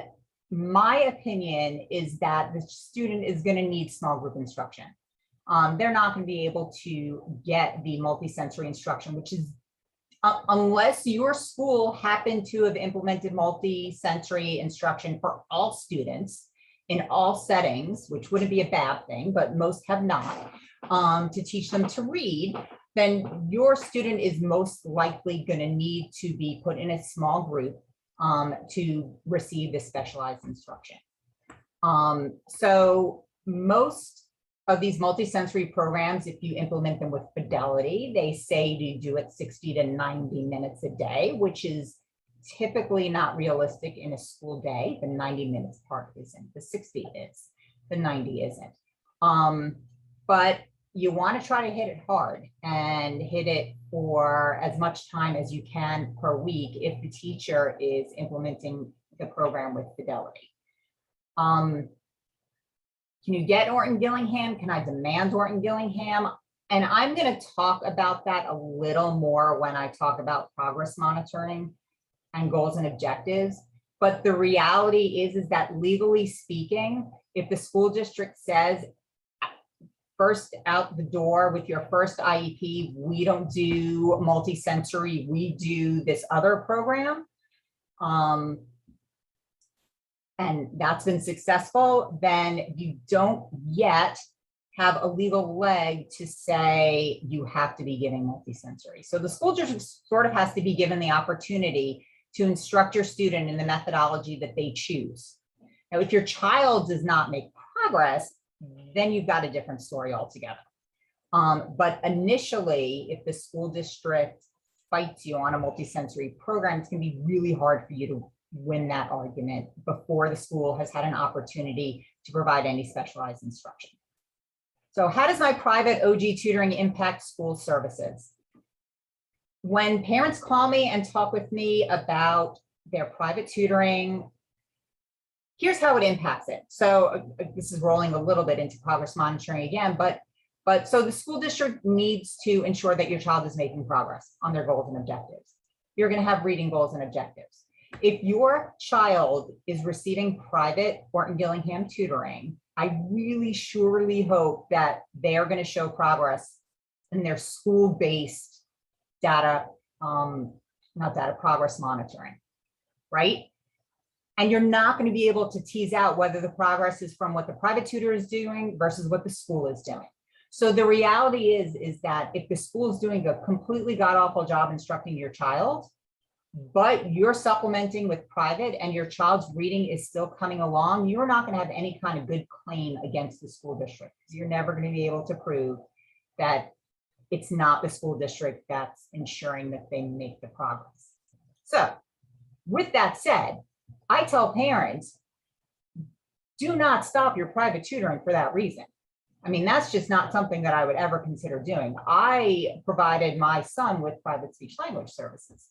my opinion is that the student is going to need small group instruction. They're not going to be able to get the multisensory instruction, which is unless your school happened to have implemented multisensory instruction for all students in all settings, which wouldn't be a bad thing, but most have not, to teach them to read, then your student is most likely going to need to be put in a small group to receive this specialized instruction. So most of these multisensory programs, if you implement them with fidelity, they say to do it 60 to 90 minutes a day, which is typically not realistic in a school day. The 90 minutes part isn't, the 60 is, the 90 isn't. But you want to try to hit it hard and hit it for as much time as you can per week if the teacher is implementing the program with fidelity. Can you get Orton Gillingham? Can I demand Orton Gillingham? And I'm going to talk about that a little more when I talk about progress monitoring and goals and objectives. But the reality is that legally speaking, if the school district says first out the door with your first IEP, we don't do multisensory, we do this other program, and that's been successful, then you don't yet have a legal leg to say you have to be giving multisensory. So the school district sort of has to be given the opportunity to instruct your student in the methodology that they choose. Now, if your child does not make progress, then you've got a different story altogether. But initially, if the school district fights you on a multisensory program, it's going to be really hard for you to win that argument before the school has had an opportunity to provide any specialized instruction. So how does my private OG tutoring impact school services? When parents call me and talk with me about their private tutoring, here's how it impacts it. So this is rolling a little bit into progress monitoring again, but so the school district needs to ensure that your child is making progress on their goals and objectives. You're going to have reading goals and objectives. If your child is receiving private Orton Gillingham tutoring, I really surely hope that they are going to show progress in their school-based data, not data, progress monitoring, right? And you're not going to be able to tease out whether the progress is from what the private tutor is doing versus what the school is doing. So the reality is that if the school is doing a completely god-awful job instructing your child, but you're supplementing with private and your child's reading is still coming along, you're not going to have any kind of good claim against the school district. You're never going to be able to prove that it's not the school district that's ensuring that they make the progress. So with that said, I tell parents, do not stop your private tutoring for that reason. I mean, that's just not something that I would ever consider doing. I provided my son with private speech language services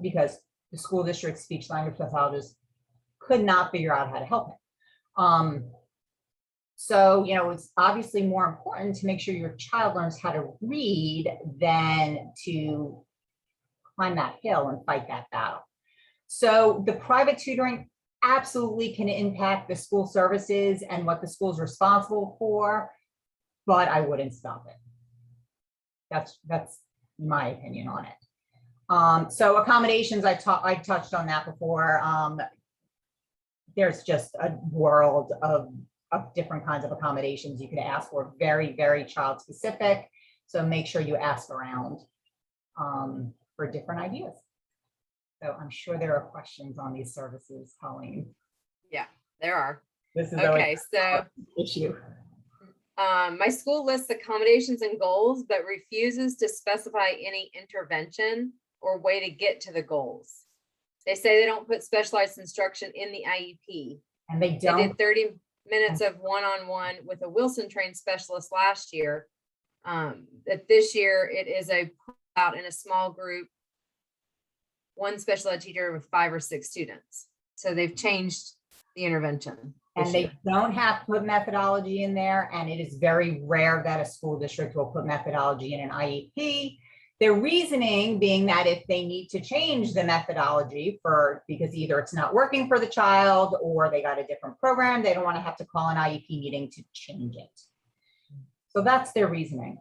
because the school district speech language pathologist could not figure out how to help him. So, you know, it's obviously more important to make sure your child learns how to read than to climb that hill and fight that battle. So the private tutoring absolutely can impact the school services and what the school is responsible for, but I wouldn't stop it. That's my opinion on it. So accommodations, I touched on that before. There's just a world of different kinds of accommodations you can ask for, very, very child specific. So make sure you ask around for different ideas. So I'm sure there are questions on these services, Colleen. Yeah, there are. This is okay. So issue. My school lists accommodations and goals, but refuses to specify any intervention or way to get to the goals. They say they don't put specialized instruction in the IEP. And they don't. They did 30 minutes of one-on-one with a Wilson trained specialist last year. That this year it is out in a small group, one special ed teacher with 5 or 6 students. So they've changed the intervention. And they don't have to put methodology in there. And it is very rare that a school district will put methodology in an IEP. Their reasoning being that if they need to change the methodology because either it's not working for the child or they got a different program, they don't want to have to call an IEP meeting to change it. So that's their reasoning.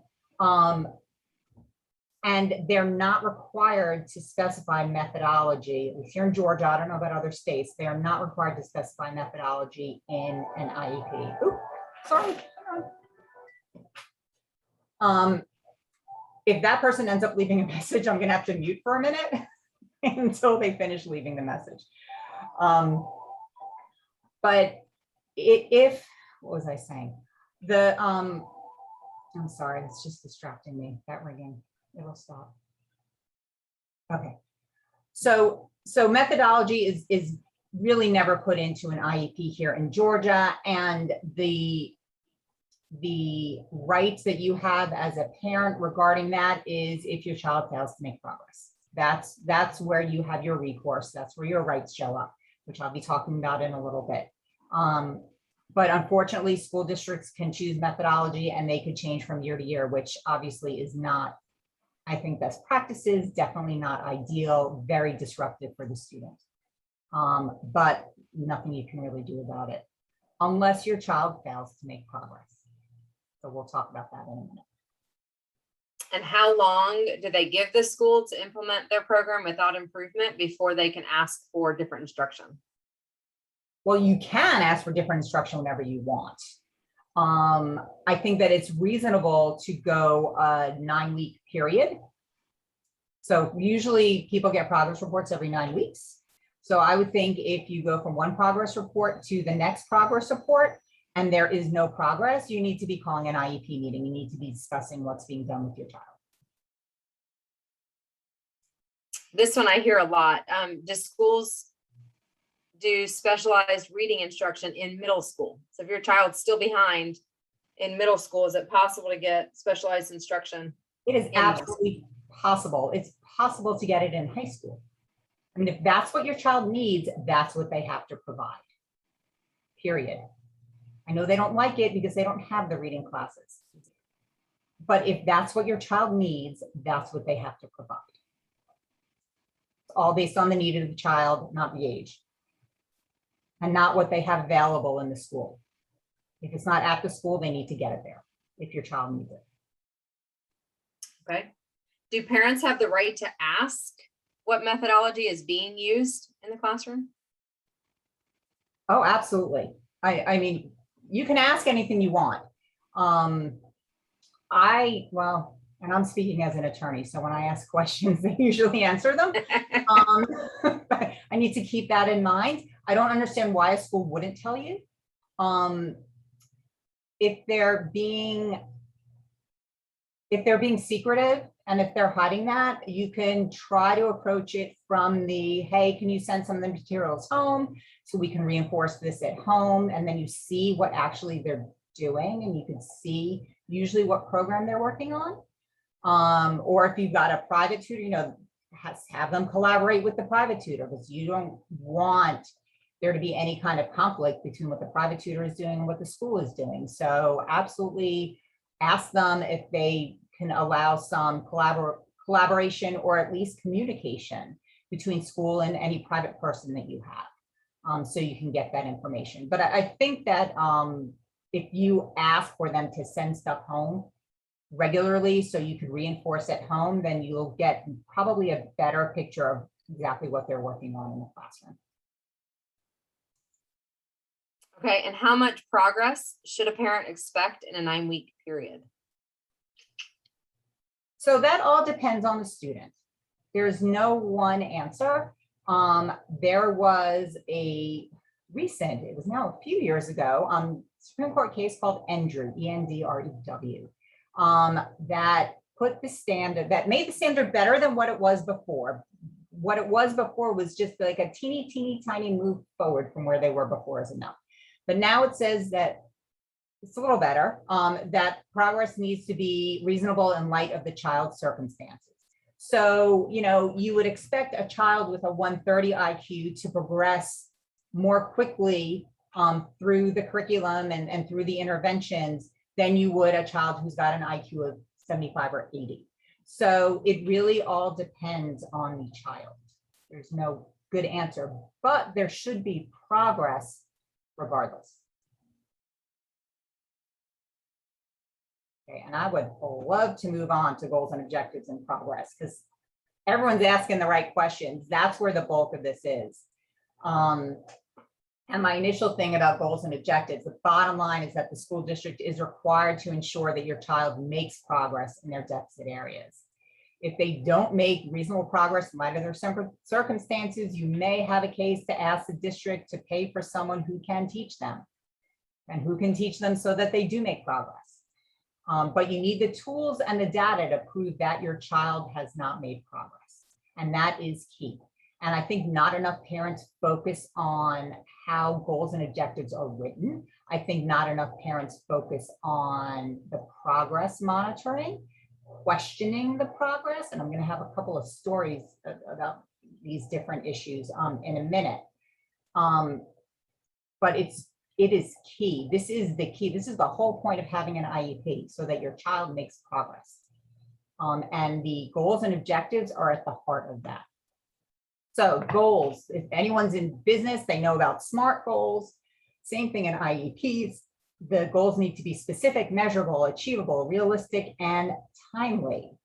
And they're not required to specify methodology, at least here in Georgia. I don't know about other states. They are not required to specify methodology in an IEP. Oops, sorry. If that person ends up leaving a message, I'm gonna have to mute for a minute until they finish leaving the message. But if, what was I saying? I'm sorry, it's just distracting me, that ringing. It'll stop. Okay. So So methodology is really never put into an IEP here in Georgia, and the rights that you have as a parent regarding that is if your child fails to make progress. That's where you have your recourse. That's where your rights show up, which I'll be talking about in a little bit. But unfortunately, school districts can choose methodology and they could change from year to year, which obviously is not, I think, best practices, definitely not ideal, very disruptive for the student. But nothing you can really do about it unless your child fails to make progress. So we'll talk about that in a minute. And how long do they give the school to implement their program without improvement before they can ask for different instruction? Well, you can ask for different instruction whenever you want. I think that it's reasonable to go a 9-week period. So usually people get progress reports every 9 weeks. So I would think if you go from one progress report to the next progress report and there is no progress, you need to be calling an IEP meeting. You need to be discussing what's being done with your child. This one I hear a lot. Do schools do specialized reading instruction in middle school? So if your child's still behind in middle school, is it possible to get specialized instruction? It is absolutely possible. It's possible to get it in high school. I mean, if that's what your child needs, that's what they have to provide, period. I know they don't like it because they don't have the reading classes. But if that's what your child needs, that's what they have to provide. It's all based on the need of the child, not the age. And not what they have available in the school. If it's not at the school, they need to get it there if your child needs it. Okay. Do parents have the right to ask what methodology is being used in the classroom? Oh, absolutely. I mean, you can ask anything you want. And I'm speaking as an attorney, so when I ask questions, they usually answer them. But I need to keep that in mind. I don't understand why a school wouldn't tell you. If they're being secretive and if they're hiding that, you can try to approach it from the, hey, can you send some of the materials home so we can reinforce this at home? And then you see what actually they're doing and you can see usually what program they're working on. Or if you've got a private tutor, have them collaborate with the private tutor, because you don't want there to be any kind of conflict between what the private tutor is doing and what the school is doing. So absolutely ask them if they can allow some collaboration or at least communication between school and any private person that you have, so you can get that information. But I think that if you ask for them to send stuff home regularly so you could reinforce at home, then you'll get probably a better picture of exactly what they're working on in the classroom. Okay, and how much progress should a parent expect in a 9-week period? So that all depends on the student. There's no one answer. There was it was now a few years ago, Supreme Court case called ENDREW, E-N-D-R-E-W, that put the standard, that made the standard better than what it was before. What it was before was just like a teeny tiny move forward from where they were before is enough. But now it says that it's a little better, that progress needs to be reasonable in light of the child's circumstances. So, you would expect a child with a 130 IQ to progress more quickly through the curriculum and through the interventions than you would a child who's got an IQ of 75 or 80. So it really all depends on the child. There's no good answer, but there should be progress regardless. Okay, and I would love to move on to goals and objectives and progress because everyone's asking the right questions. That's where the bulk of this is. And my initial thing about goals and objectives, the bottom line is that the school district is required to ensure that your child makes progress in their deficit areas. If they don't make reasonable progress in light of their circumstances, you may have a case to ask the district to pay for someone who can teach them and who can teach them so that they do make progress. But you need the tools and the data to prove that your child has not made progress. And that is key. And I think not enough parents focus on how goals and objectives are written. I think not enough parents focus on the progress monitoring, questioning the progress. And I'm going to have a couple of stories about these different issues in a minute. But it is key. This is the key. This is the whole point of having an IEP, so that your child makes progress. And the goals and objectives are at the heart of that. So goals, if anyone's in business, they know about SMART goals. Same thing in IEPs. The goals need to be specific, measurable, achievable, realistic, and timely.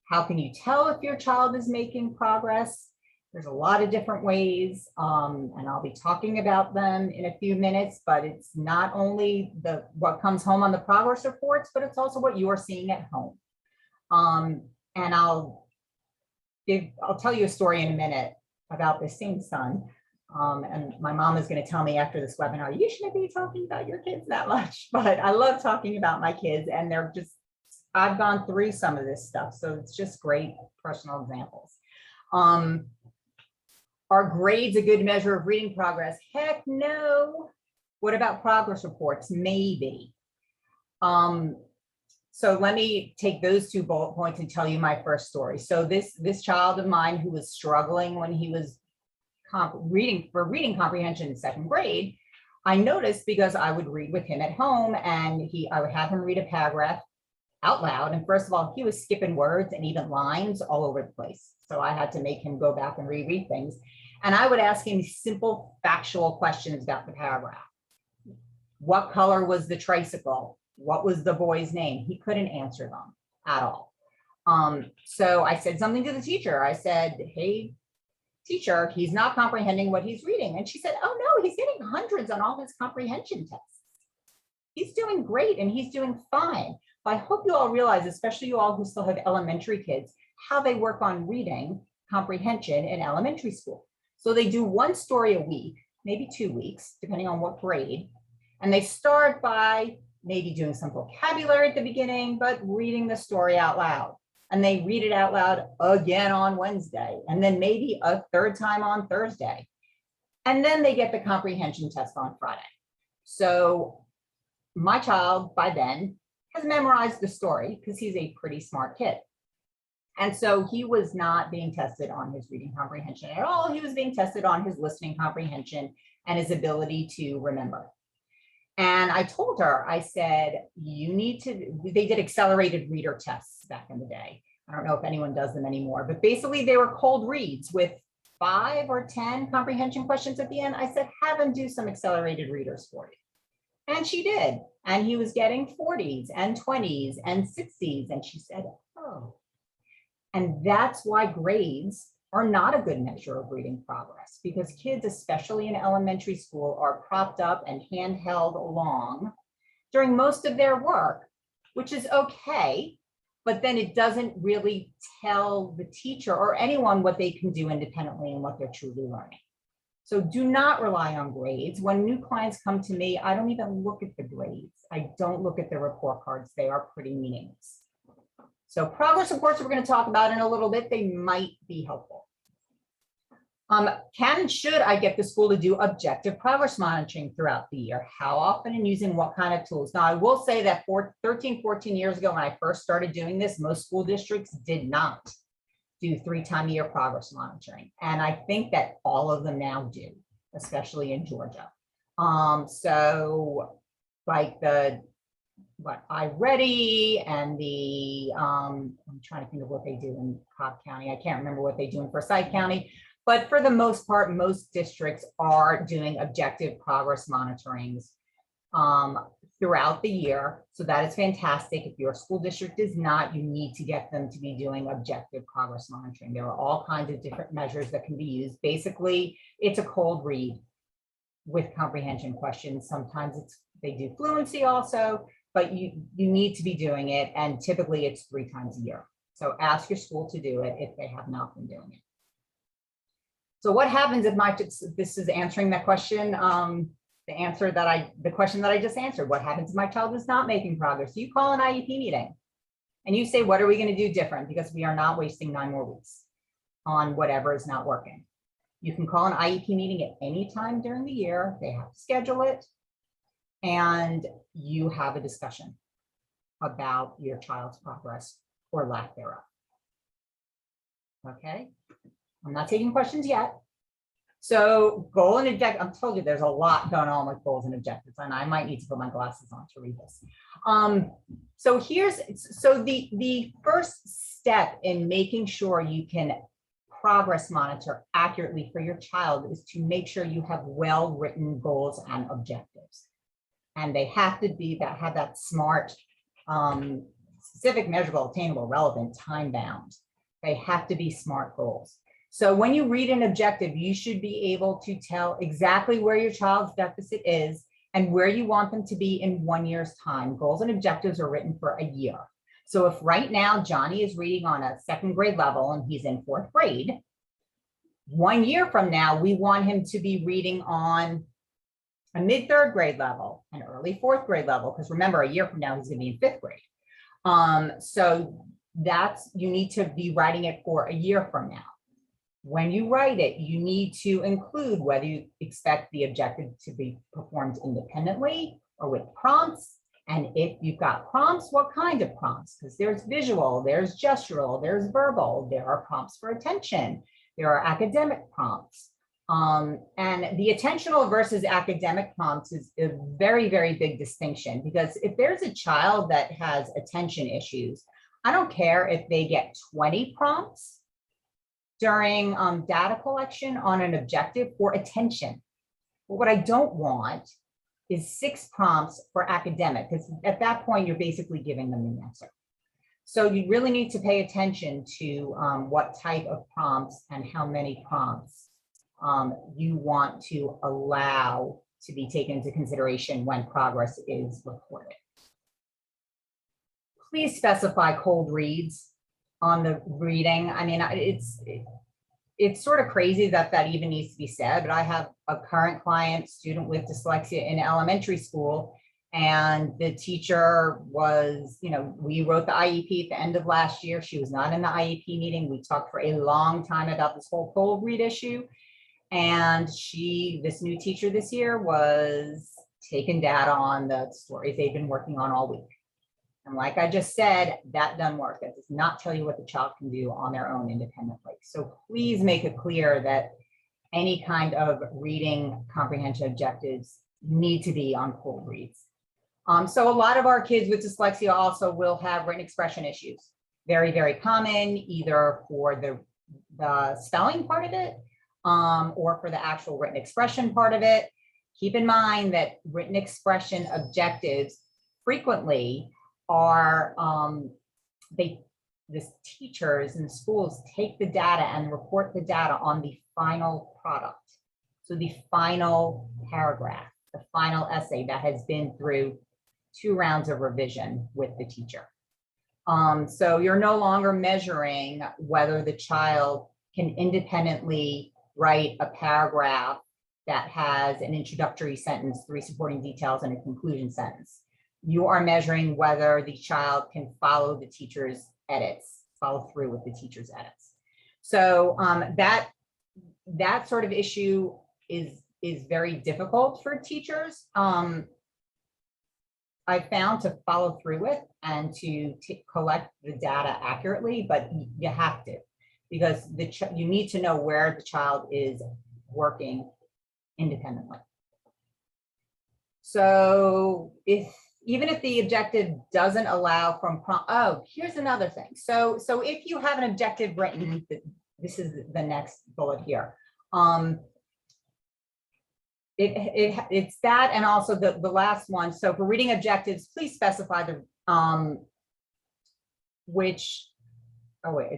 How can you tell if your child is making progress? There's a lot of different ways, and I'll be talking about them in a few minutes, but it's not only what comes home on the progress reports, but it's also what you are seeing at home. And I'll tell you a story in a minute about the same son. And my mom is going to tell me after this webinar, you shouldn't be talking about your kids that much, but I love talking about my kids, and I've gone through some of this stuff. So it's just great personal examples. Are grades a good measure of reading progress? Heck no. What about progress reports? Maybe. So let me take those 2 bullet points and tell you my first story. So this child of mine who was struggling when he was reading comprehension in 2nd grade, I noticed because I would read with him at home, and I would have him read a paragraph out loud. And first of all, he was skipping words and even lines all over the place. So I had to make him go back and reread things. And I would ask him simple factual questions about the paragraph. What color was the tricycle? What was the boy's name? He couldn't answer them at all. So I said something to the teacher. I said, hey, teacher, he's not comprehending what he's reading. And she said, oh no, he's getting hundreds on all his comprehension tests. He's doing great and he's doing fine. But I hope you all realize, especially you all who still have elementary kids, how they work on reading comprehension in elementary school. So they do 1 story a week, maybe 2 weeks, depending on what grade. And they start by maybe doing some vocabulary at the beginning, but reading the story out loud. And they read it out loud again on Wednesday, and then maybe a 3rd time on Thursday. And then they get the comprehension test on Friday. So my child by then has memorized the story because he's a pretty smart kid. And so he was not being tested on his reading comprehension at all. He was being tested on his listening comprehension and his ability to remember. And I told her, I said, they did accelerated reader tests back in the day. I don't know if anyone does them anymore, but basically they were cold reads with 5 or 10 comprehension questions at the end. I said, have him do some accelerated readers for you. And she did. And he was getting 40s and 20s and 60s. And she said, oh. And that's why grades are not a good measure of reading progress, because kids, especially in elementary school, are propped up and handheld along during most of their work, which is okay, but then it doesn't really tell the teacher or anyone what they can do independently and what they're truly learning. So do not rely on grades. When new clients come to me, I don't even look at the grades. I don't look at the report cards. They are pretty meaningless. So progress reports we're going to talk about in a little bit, they might be helpful. Can and should I get the school to do objective progress monitoring throughout the year? How often and using what kind of tools? Now, I will say that 13, 14 years ago, when I first started doing this, most school districts did not do 3-time-a-year progress monitoring. And I think that all of them now do, especially in Georgia. So like iReady and I'm trying to think of what they do in Cobb County. I can't remember what they do in Forsyth County, but for the most part, most districts are doing objective progress monitorings throughout the year. So that is fantastic. If your school district is not, you need to get them to be doing objective progress monitoring. There are all kinds of different measures that can be used. Basically, it's a cold read with comprehension questions. Sometimes they do fluency also, but you need to be doing it, and typically it's 3 times a year. So ask your school to do it if they have not been doing it. So what happens if this is answering that question, the question that I just answered, what happens if my child is not making progress? You call an IEP meeting and you say, what are we going to do different? Because we are not wasting 9 more weeks on whatever is not working. You can call an IEP meeting at any time during the year. They have to schedule it. And you have a discussion about your child's progress or lack thereof. Okay, I'm not taking questions yet. So goal and objective, I'm told you there's a lot going on with goals and objectives, and I might need to put my glasses on to read this. So the first step in making sure you can progress monitor accurately for your child is to make sure you have well-written goals and objectives. And they have to be have that SMART, specific, measurable, attainable, relevant, time-bound. They have to be SMART goals. So when you read an objective, you should be able to tell exactly where your child's deficit is and where you want them to be in 1 year's time. Goals and objectives are written for a year. So if right now Johnny is reading on a 2nd grade level and he's in 4th grade, 1 year from now, we want him to be reading on a mid-3rd grade level, an early 4th grade level, because remember, a year from now, he's going to be in 5th grade. So you need to be writing it for a year from now. When you write it, you need to include whether you expect the objective to be performed independently or with prompts. And if you've got prompts, what kind of prompts? Because there's visual, there's gestural, there's verbal, there are prompts for attention, there are academic prompts. And the attentional versus academic prompts is a very, very big distinction, because if there's a child that has attention issues, I don't care if they get 20 prompts during data collection on an objective for attention. But what I don't want is 6 prompts for academic, because at that point, you're basically giving them the answer. So you really need to pay attention to what type of prompts and how many prompts you want to allow to be taken into consideration when progress is reported. Please specify cold reads on the reading. I mean, it's sort of crazy that that even needs to be said, but I have a current client, student with dyslexia in elementary school, and the teacher was, we wrote the IEP at the end of last year. She was not in the IEP meeting. We talked for a long time about this whole cold read issue. And this new teacher this year was taking data on the stories they've been working on all week. And like I just said, that doesn't work. That does not tell you what the child can do on their own independently. So please make it clear that any kind of reading comprehension objectives need to be on cold reads. So a lot of our kids with dyslexia also will have written expression issues. Very, very common, either for the spelling part of it or for the actual written expression part of it. Keep in mind that written expression objectives frequently are, the teachers in schools take the data and report the data on the final product. So the final paragraph, the final essay that has been through 2 rounds of revision with the teacher. So you're no longer measuring whether the child can independently write a paragraph that has an introductory sentence, 3 supporting details, and a conclusion sentence. You are measuring whether the child can follow the teacher's edits, follow through with the teacher's edits. So that sort of issue is very difficult for teachers. I found to follow through with and to collect the data accurately, but you have to, because you need to know where the child is working independently. So even if the objective doesn't allow from prompt, here's another thing. So if you have an objective written, this is the next bullet here. It's that, and also the last one. So for reading objectives, please specify the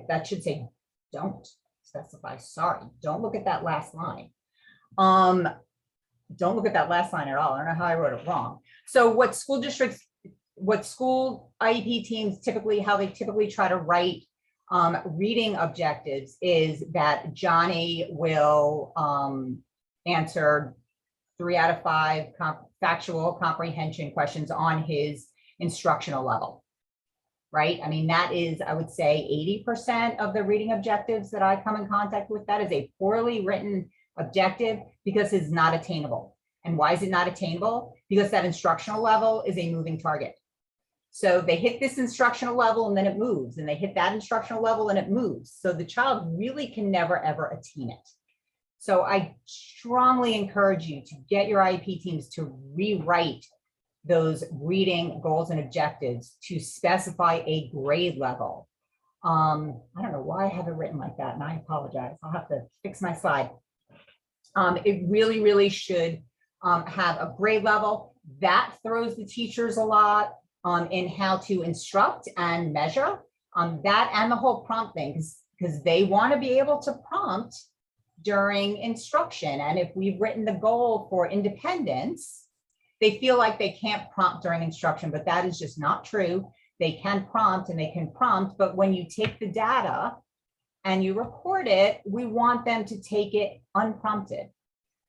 that should say don't specify. Sorry, don't look at that last line. Don't look at that last line at all. I don't know how I wrote it wrong. So what school IEP teams how they typically try to write reading objectives is that Johnny will answer 3 out of 5 factual comprehension questions on his instructional level. right? I mean, that is, I would say 80% of the reading objectives that I come in contact with, that is a poorly written objective because it's not attainable. And why is it not attainable? Because that instructional level is a moving target. So they hit this instructional level and then it moves, and they hit that instructional level and it moves. So the child really can never, ever attain it. So I strongly encourage you to get your IEP teams to rewrite those reading goals and objectives to specify a grade level. I don't know why I have it written like that, and I apologize. I'll have to fix my slide. It really, really should have a grade level. That throws the teachers a lot in how to instruct and measure that, and the whole prompting, because they want to be able to prompt during instruction. And if we've written the goal for independence, they feel like they can't prompt during instruction, but that is just not true. They can prompt and they can prompt, but when you take the data and you report it, we want them to take it unprompted.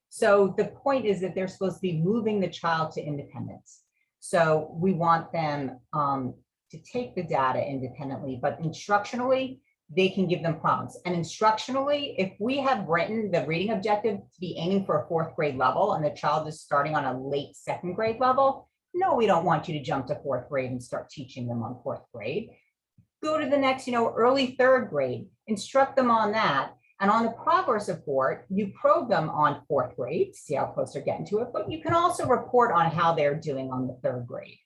So the point is that they're supposed to be moving the child to independence. So we want them to take the data independently, but instructionally, they can give them prompts. And instructionally, if we have written the reading objective to be aiming for a 4th grade level and the child is starting on a late 2nd grade level, no, we don't want you to jump to 4th grade and start teaching them on 4th grade. Go to the next, early 3rd grade, instruct them on that. And on the progress report, you probe them on 4th grade, see how close they're getting to it, but you can also report on how they're doing on the 3rd grade.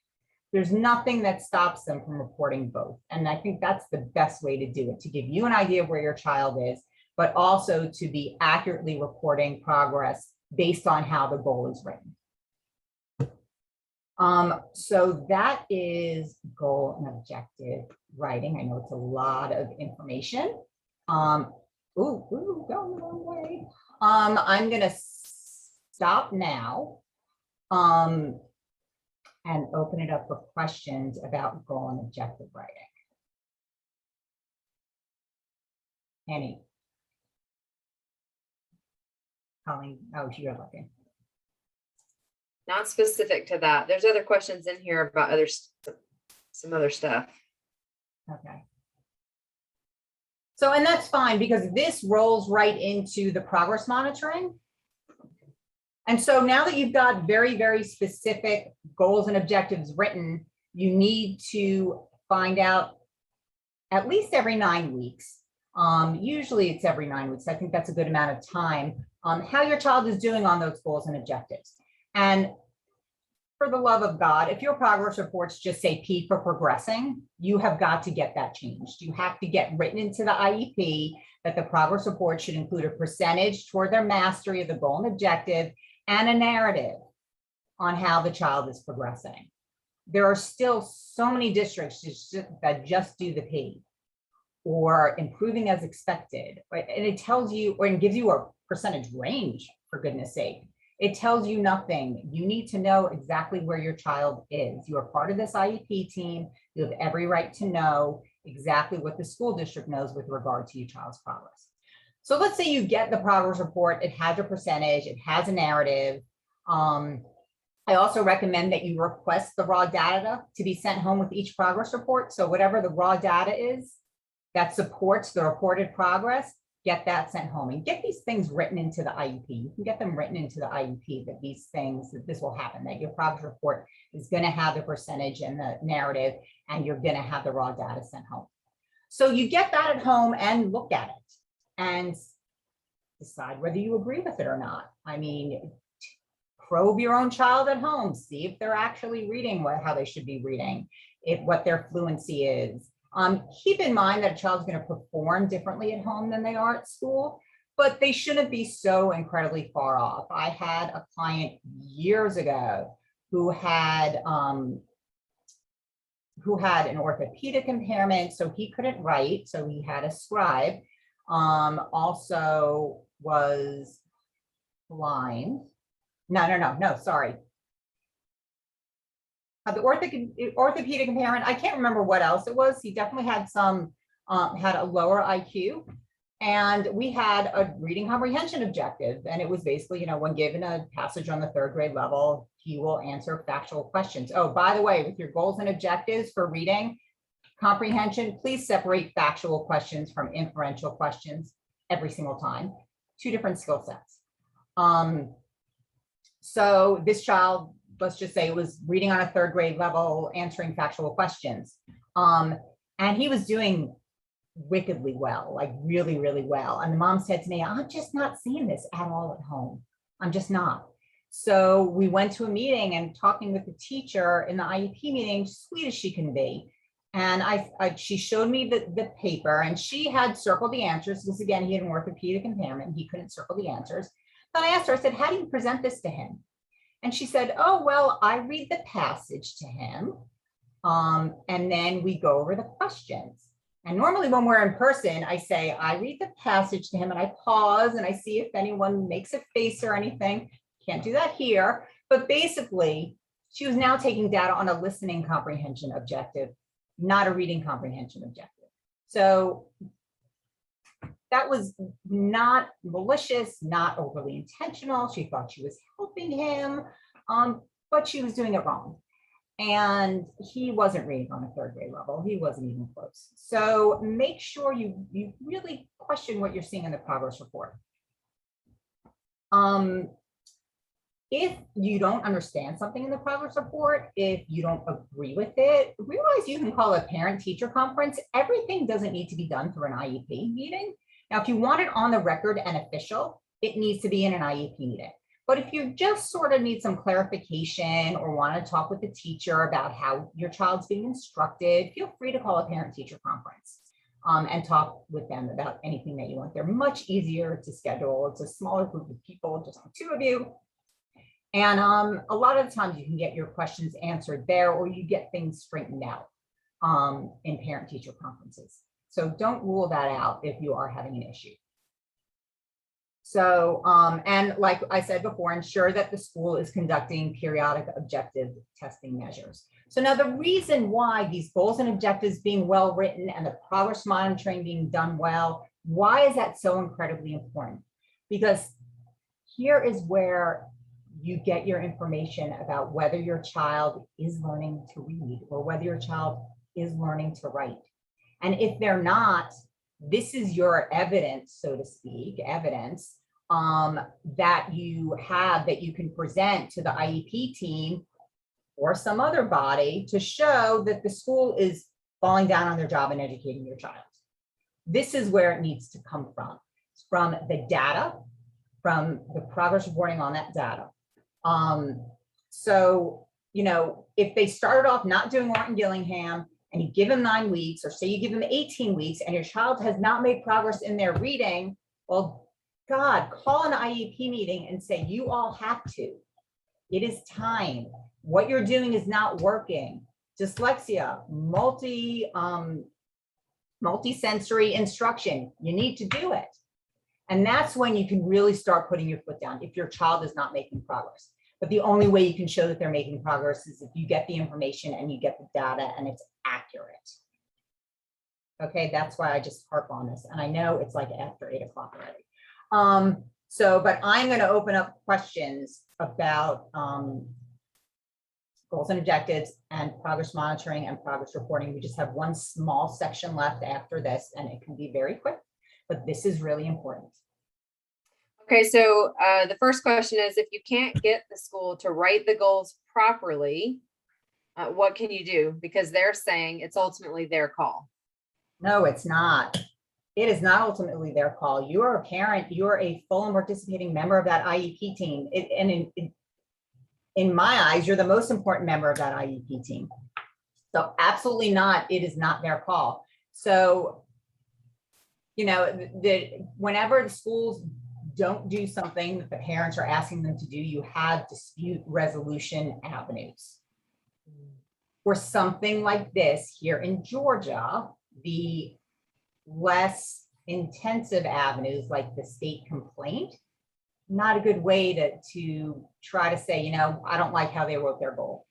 There's nothing that stops them from reporting both. And I think that's the best way to do it, to give you an idea of where your child is, but also to be accurately reporting progress based on how the goal is written. So that is goal and objective writing. I know it's a lot of information. Going the wrong way. I'm gonna stop now. And open it up for questions about goal and objective writing. Any? Colleen, oh, you're looking. Not specific to that. There's other questions in here about some other stuff. Okay. So, and that's fine because this rolls right into the progress monitoring. And so now that you've got very, very specific goals and objectives written, you need to find out at least every 9 weeks. Usually it's every 9 weeks. I think that's a good amount of time, how your child is doing on those goals and objectives. And for the love of God, if your progress reports just say P for progressing, you have got to get that changed. You have to get written into the IEP that the progress report should include a percentage toward their mastery of the goal and objective, and a narrative on how the child is progressing. There are still so many districts that just do the P or improving as expected, right? And it tells you, or it gives you a percentage range, for goodness sake. It tells you nothing. You need to know exactly where your child is. You are part of this IEP team. You have every right to know exactly what the school district knows with regard to your child's progress. So let's say you get the progress report, it has a percentage, it has a narrative. I also recommend that you request the raw data to be sent home with each progress report. So whatever the raw data is that supports the reported progress, get that sent home and get these things written into the IEP. You can get them written into the IEP that these things, that this will happen, that your progress report is going to have the percentage and the narrative, and you're going to have the raw data sent home. So you get that at home and look at it and decide whether you agree with it or not. I mean, probe your own child at home, see if they're actually reading how they should be reading, what their fluency is. Keep in mind that a child's going to perform differently at home than they are at school, but they shouldn't be so incredibly far off. I had a client years ago who had an orthopedic impairment, so he couldn't write, so he had a scribe. Also was blind. No, sorry. The orthopedic impairment, I can't remember what else it was. He definitely had had a lower IQ. And we had a reading comprehension objective. And it was basically, when given a passage on the 3rd grade level, he will answer factual questions. Oh, by the way, with your goals and objectives for reading, Comprehension, please separate factual questions from inferential questions every single time. Two different skill sets. So this child, let's just say, was reading on a 3rd grade level, answering factual questions. And he was doing wickedly well, like really, really well. And the mom said to me, I'm just not seeing this at all at home. I'm just not. So we went to a meeting and talking with the teacher in the IEP meeting, sweet as she can be. And she showed me the paper, and she had circled the answers because, again, he had an orthopedic impairment. He couldn't circle the answers. But I asked her, I said, how do you present this to him? And she said, oh, well, I read the passage to him, and then we go over the questions. And normally when we're in person, I say, I read the passage to him and I pause and I see if anyone makes a face or anything. Can't do that here. But basically, she was now taking data on a listening comprehension objective, not a reading comprehension objective. So that was not malicious, not overly intentional. She thought she was helping him, but she was doing it wrong. And he wasn't reading on a 3rd grade level. He wasn't even close. So make sure you really question what you're seeing in the progress report. If you don't understand something in the progress report, if you don't agree with it, realize you can call a parent-teacher conference. Everything doesn't need to be done through an IEP meeting. Now, if you want it on the record and official, it needs to be in an IEP meeting. But if you just sort of need some clarification or want to talk with the teacher about how your child's being instructed, feel free to call a parent-teacher conference and talk with them about anything that you want. They're much easier to schedule. It's a smaller group of people, just 2 of you. And a lot of the times you can get your questions answered there, or you get things straightened out in parent-teacher conferences. So don't rule that out if you are having an issue. So, and like I said before, ensure that the school is conducting periodic objective testing measures. So now the reason why these goals and objectives being well written and the progress monitoring being done well, why is that so incredibly important? Because here is where you get your information about whether your child is learning to read or whether your child is learning to write. And if they're not, this is your evidence, so to speak, evidence that you have that you can present to the IEP team or some other body to show that the school is falling down on their job and educating your child. This is where it needs to come from the data, from the progress reporting on that data. So, you know, if they started off not doing Orton-Gillingham and you give them 9 weeks, or say you give them 18 weeks and your child has not made progress in their reading, well, God, call an IEP meeting and say, you all have to. It is time. What you're doing is not working. Dyslexia, multisensory instruction, you need to do it. And that's when you can really start putting your foot down if your child is not making progress. But the only way you can show that they're making progress is if you get the information and you get the data and it's accurate. Okay, that's why I just harp on this. And I know it's like after 8 o'clock already. But I'm going to open up questions about goals and objectives and progress monitoring and progress reporting. We just have one small section left after this, and it can be very quick, but this is really important. Okay, so the first question is, if you can't get the school to write the goals properly, what can you do? Because they're saying it's ultimately their call. No, it's not. It is not ultimately their call. You are a parent. You are a full and participating member of that IEP team. In my eyes, you're the most important member of that IEP team. So absolutely not. It is not their call. So, you know, whenever the schools don't do something that the parents are asking them to do, you have dispute resolution avenues. For something like this here in Georgia, the less intensive avenues like the state complaint, not a good way to try to say, you know, I don't like how they wrote their goal.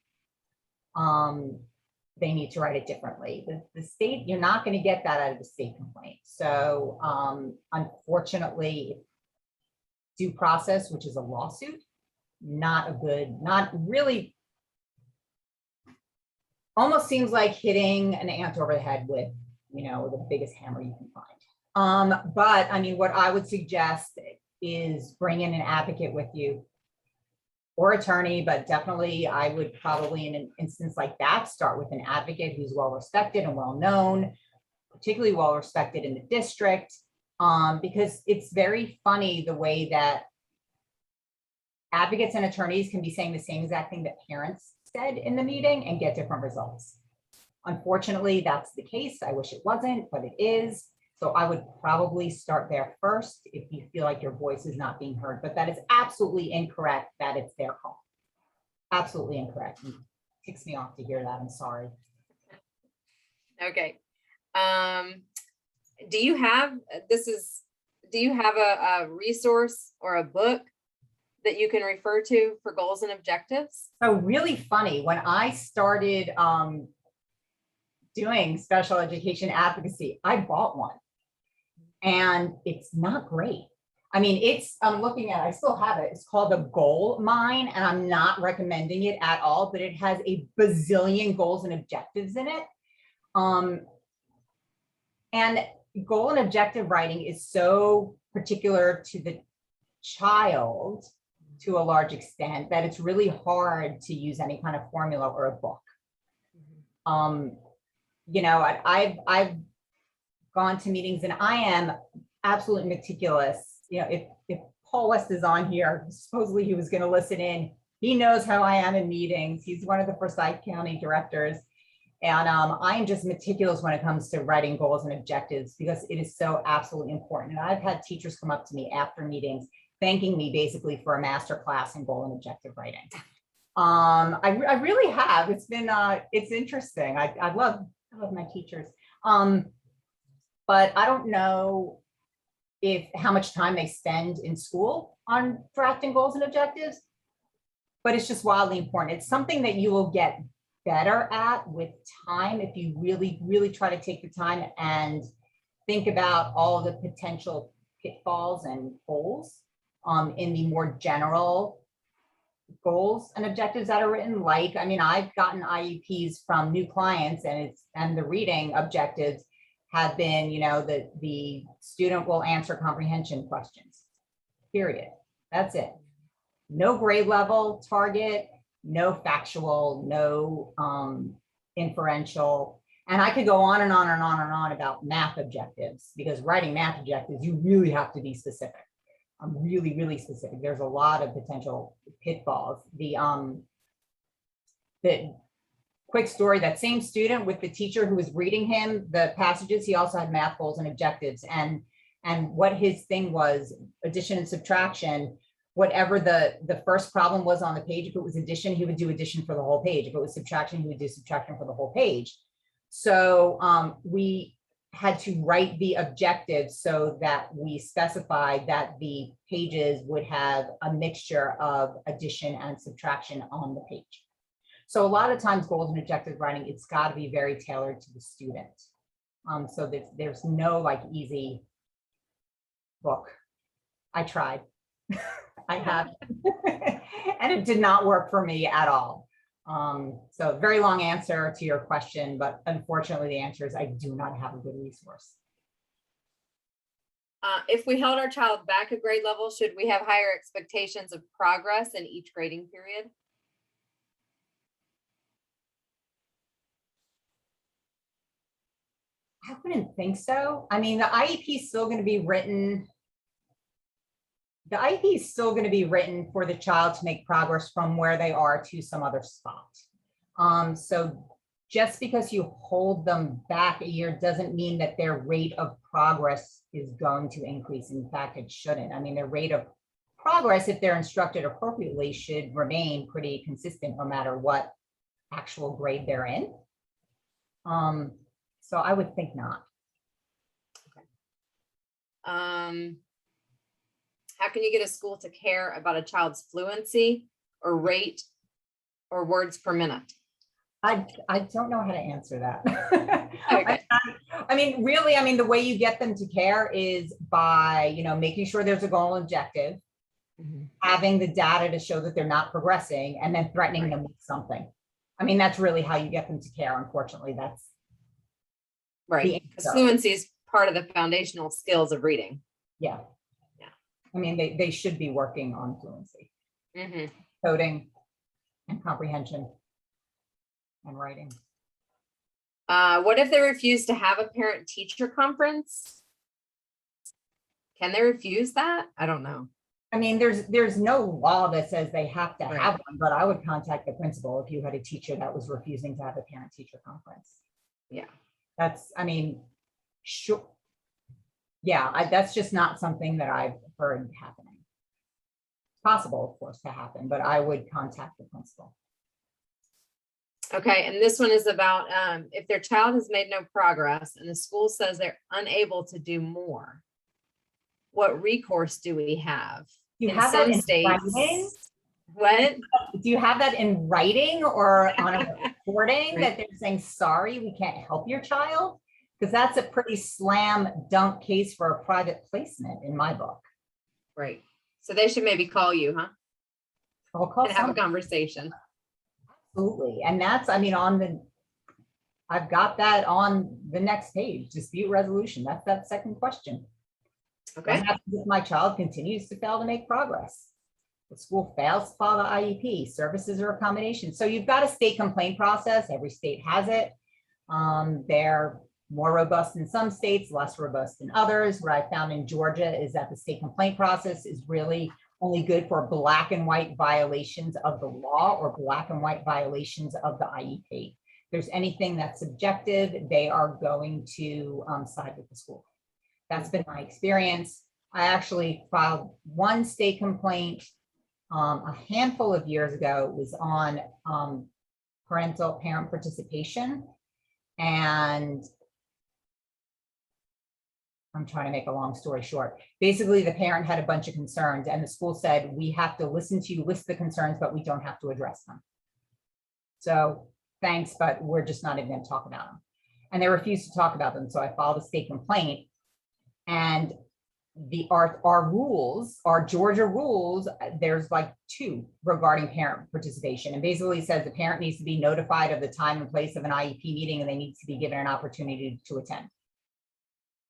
They need to write it differently. The state, you're not going to get that out of the state complaint. So unfortunately, due process, which is a lawsuit, not really almost seems like hitting an ant over the head with, the biggest hammer you can find. But I mean, what I would suggest is bring in an advocate with you or attorney, but definitely I would probably in an instance like that, start with an advocate who's well-respected and well-known, particularly well-respected in the district, because it's very funny the way that advocates and attorneys can be saying the same exact thing that parents said in the meeting and get different results. Unfortunately, that's the case. I wish it wasn't, but it is. So I would probably start there first if you feel like your voice is not being heard, but that is absolutely incorrect that it's their call. Absolutely incorrect. It ticks me off to hear that. I'm sorry. Okay. Do you have a resource or a book that you can refer to for goals and objectives? So really funny, when I started doing special education advocacy, I bought one and it's not great. I mean, I'm looking at, I still have it. It's called the Goal Mine, and I'm not recommending it at all, but it has a bazillion goals and objectives in it. And goal and objective writing is so particular to the child to a large extent that it's really hard to use any kind of formula or a book. I've gone to meetings and I am absolutely meticulous. If Paul West is on here, supposedly he was going to listen in. He knows how I am in meetings. He's one of the Forsyth County directors. And I am just meticulous when it comes to writing goals and objectives because it is so absolutely important. And I've had teachers come up to me after meetings thanking me basically for a master class in goal and objective writing. I really have. It's been it's interesting. I love my teachers. But I don't know how much time they spend in school on drafting goals and objectives, but it's just wildly important. It's something that you will get better at with time if you really, really try to take the time and think about all the potential pitfalls and holes in the more general goals and objectives that are written. Like, I mean, I've gotten IEPs from new clients and the reading objectives have been, the student will answer comprehension questions, period. That's it. No grade level target, no factual, no inferential. And I could go on and on and on and on about math objectives, because writing math objectives, you really have to be specific. Really, really specific. There's a lot of potential pitfalls. The quick story, that same student with the teacher who was reading him the passages, he also had math goals and objectives. And what his thing was, addition and subtraction, whatever the first problem was on the page, if it was addition, he would do addition for the whole page. If it was subtraction, he would do subtraction for the whole page. So we had to write the objectives so that we specified that the pages would have a mixture of addition and subtraction on the page. So a lot of times goals and objective writing, it's got to be very tailored to the student. So there's no like easy book. I tried. I have, and it did not work for me at all. So very long answer to your question, but unfortunately the answer is I do not have a good resource. If we held our child back a grade level, should we have higher expectations of progress in each grading period? I wouldn't think so. I mean, the IEP is still going to be written. The IEP is still going to be written for the child to make progress from where they are to some other spot. So just because you hold them back a year doesn't mean that their rate of progress is going to increase. In fact, it shouldn't. I mean, their rate of progress, if they're instructed appropriately, should remain pretty consistent no matter what actual grade they're in. So I would think not. Okay. How can you get a school to care about a child's fluency or rate or words per minute? I don't know how to answer that. Okay. I mean, really, I mean, the way you get them to care is by, making sure there's a goal and objective, having the data to show that they're not progressing, and then threatening them with something. I mean, that's really how you get them to care. Unfortunately, that's Right. Because fluency is part of the foundational skills of reading. yeah. Yeah. I mean, they should be working on fluency, Mm-hmm. coding and comprehension and writing. What if they refuse to have a parent-teacher conference? Can they refuse that? I don't know. I mean, there's no law that says they have to Right. have one, but I would contact the principal if you had a teacher that was refusing to have a parent-teacher conference. Yeah. That's, I mean, sure. Yeah, that's just not something that I've heard happening. It's possible, of course, to happen, but I would contact the principal. Okay, and this one is about if their child has made no progress and the school says they're unable to do more, what recourse do we have? You In have that some in states. writing? What? Do you have that in writing or on a recording Right. that they're saying, sorry, we can't help your child? Because that's a pretty slam dunk case for a private placement in my book. Right. So they should maybe call you, huh? I'll call And have a someone. conversation. Absolutely. And that's, I mean, I've got that on the next page, dispute resolution. That's that second question. Okay. What happens if my child continues to fail to make progress? The school fails to follow the IEP, services or accommodations. So you've got a state complaint process. Every state has it. They're more robust in some states, less robust in others. What I found in Georgia is that the state complaint process is really only good for black and white violations of the law or black and white violations of the IEP. If there's anything that's subjective, they are going to side with the school. That's been my experience. I actually filed one state complaint a handful of years ago. It was on parent participation. And I'm trying to make a long story short. Basically, the parent had a bunch of concerns and the school said, we have to listen to you, list the concerns, but we don't have to address them. So thanks, but we're just not even going to talk about them. And they refused to talk about them. So I filed a state complaint. And our rules, our Georgia rules, there's like 2 regarding parent participation. And basically says the parent needs to be notified of the time and place of an IEP meeting and they need to be given an opportunity to attend.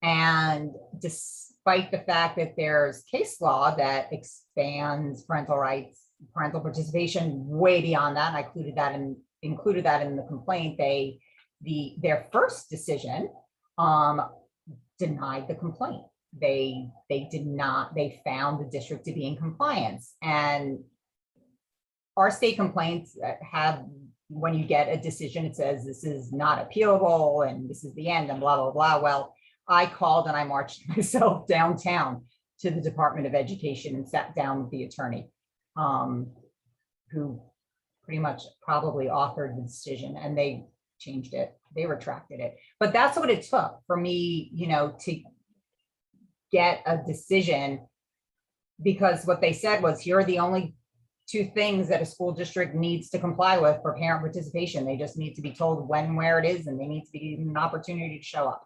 And despite the fact that there's case law that expands parental rights, parental participation way beyond that, and I included that in the complaint, their first decision denied the complaint. They found the district to be in compliance. And our state complaints have, when you get a decision, it says this is not appealable and this is the end and blah, blah, blah. Well, I called and I marched myself downtown to the Department of Education and sat down with the attorney who pretty much probably authored the decision, and they changed it. They retracted it. But that's what it took for me, to get a decision, because what they said was, here are the only 2 things that a school district needs to comply with for parent participation. They just need to be told when, where it is, and they need to be given an opportunity to show up.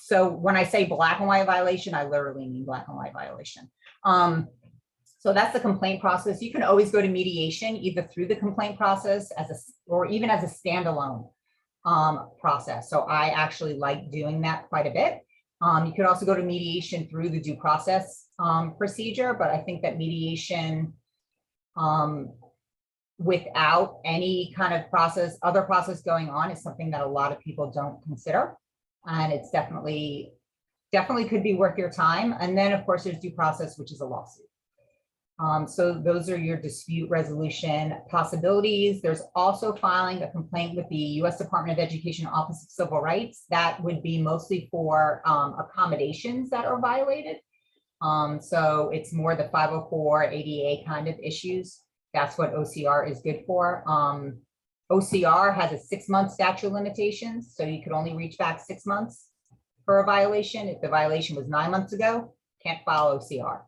So when I say black and white violation, I literally mean black and white violation. So that's the complaint process. You can always go to mediation, either through the complaint process or even as a standalone process. So I actually like doing that quite a bit. You could also go to mediation through the due process procedure, but I think that mediation without any kind of other process going on is something that a lot of people don't consider. And it's definitely could be worth your time. And then of course there's due process, which is a lawsuit. So those are your dispute resolution possibilities. There's also filing a complaint with the U.S. Department of Education Office of Civil Rights. That would be mostly for accommodations that are violated. So it's more the 504 ADA kind of issues. That's what OCR is good for. OCR has a 6-month statute of limitations, so you could only reach back 6 months for a violation. If the violation was 9 months ago, can't file OCR.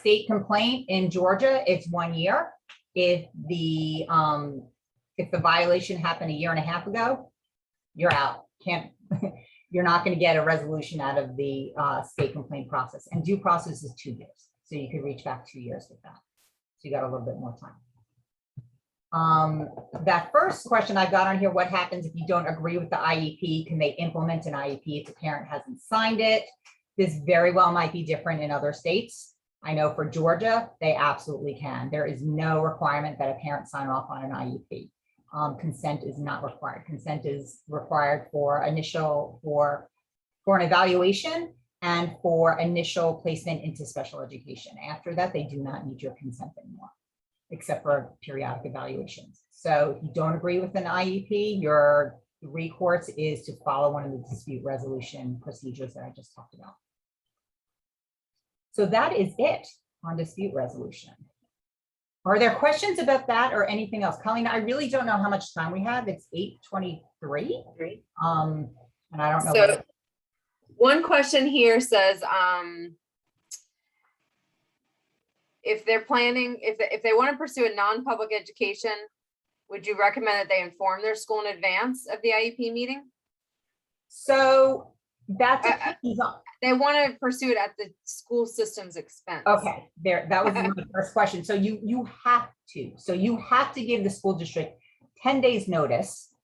State complaint in Georgia, it's 1 year. If the violation happened 1.5 years ago, you're out. You're not going to get a resolution out of the state complaint process. And due process is 2 years, so you could reach back 2 years with that. So you got a little bit more time. That first question I've got on here, what happens if you don't agree with the IEP? Can they implement an IEP if the parent hasn't signed it? This very well might be different in other states. I know for Georgia, they absolutely can. There is no requirement that a parent sign off on an IEP. Consent is not required. Consent is required for initial, for an evaluation and for initial placement into special education. After that, they do not need your consent anymore, except for periodic evaluations. So if you don't agree with an IEP, your recourse is to follow one of the dispute resolution procedures that I just talked about. So that is it on dispute resolution. Are there questions about that or anything else? Colleen, I really don't know how much time we have. It's 8:23. Great. And I don't know. So one question here says, if they're planning, if they want to pursue a non-public education, would you recommend that they inform their school in advance of the IEP meeting? So that depends on. They want to pursue it at the school system's expense. Okay, that was my first question. So you have to. So you have to give the school district 10 days notice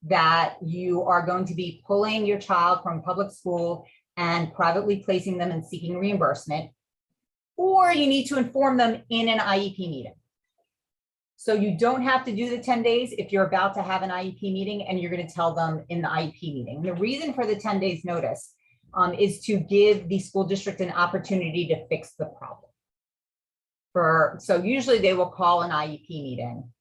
that you are going to be pulling your child from public school and privately placing them and seeking reimbursement, or you need to inform them in an IEP meeting. So you don't have to do the 10 days if you're about to have an IEP meeting and you're going to tell them in the IEP meeting. The reason for the 10 days notice is to give the school district an opportunity to fix the problem. So usually they will call an IEP meeting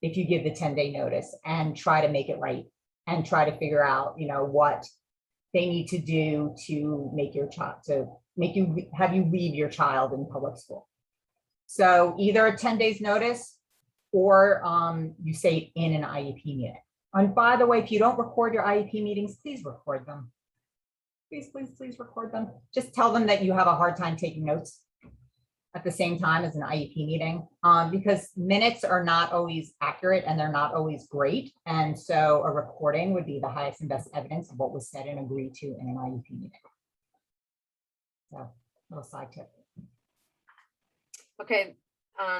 if you give the 10-day notice and try to make it right and try to figure out, what they need to do to make your child, have you leave your child in public school. So either a 10 days notice or you say in an IEP meeting. And by the way, if you don't record your IEP meetings, please record them. Please record them. Just tell them that you have a hard time taking notes at the same time as an IEP meeting, because minutes are not always accurate and they're not always great. And so a recording would be the highest and best evidence of what was said and agreed to in an IEP meeting. So, little side tip. Okay,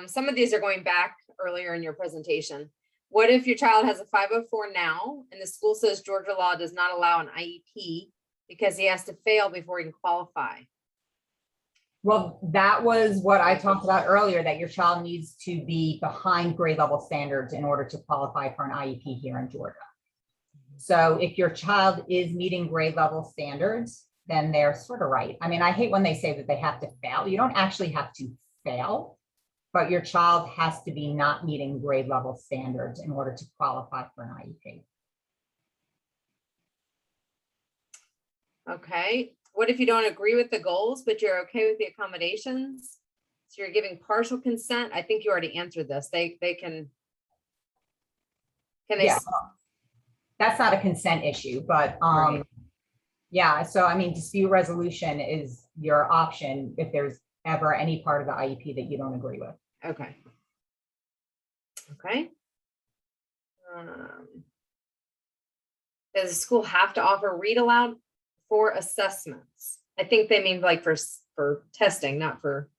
some of these are going back earlier in your presentation. What if your child has a 504 now and the school says Georgia law does not allow an IEP because he has to fail before he can qualify? Well, that was what I talked about earlier, that your child needs to be behind grade level standards in order to qualify for an IEP here in Georgia. So if your child is meeting grade level standards, then they're sort of right. I mean, I hate when they say that they have to fail. You don't actually have to fail, but your child has to be not meeting grade level standards in order to qualify for an IEP. Okay, what if you don't agree with the goals, but you're okay with the accommodations? So you're giving partial consent. I think you already answered this. They can they? Yeah, that's not a consent issue, but Right. yeah. So I mean, dispute resolution is your option if there's ever any part of the IEP that you don't agree with. Okay. Okay. Does the school have to offer read aloud for assessments? I think they mean like for testing, not for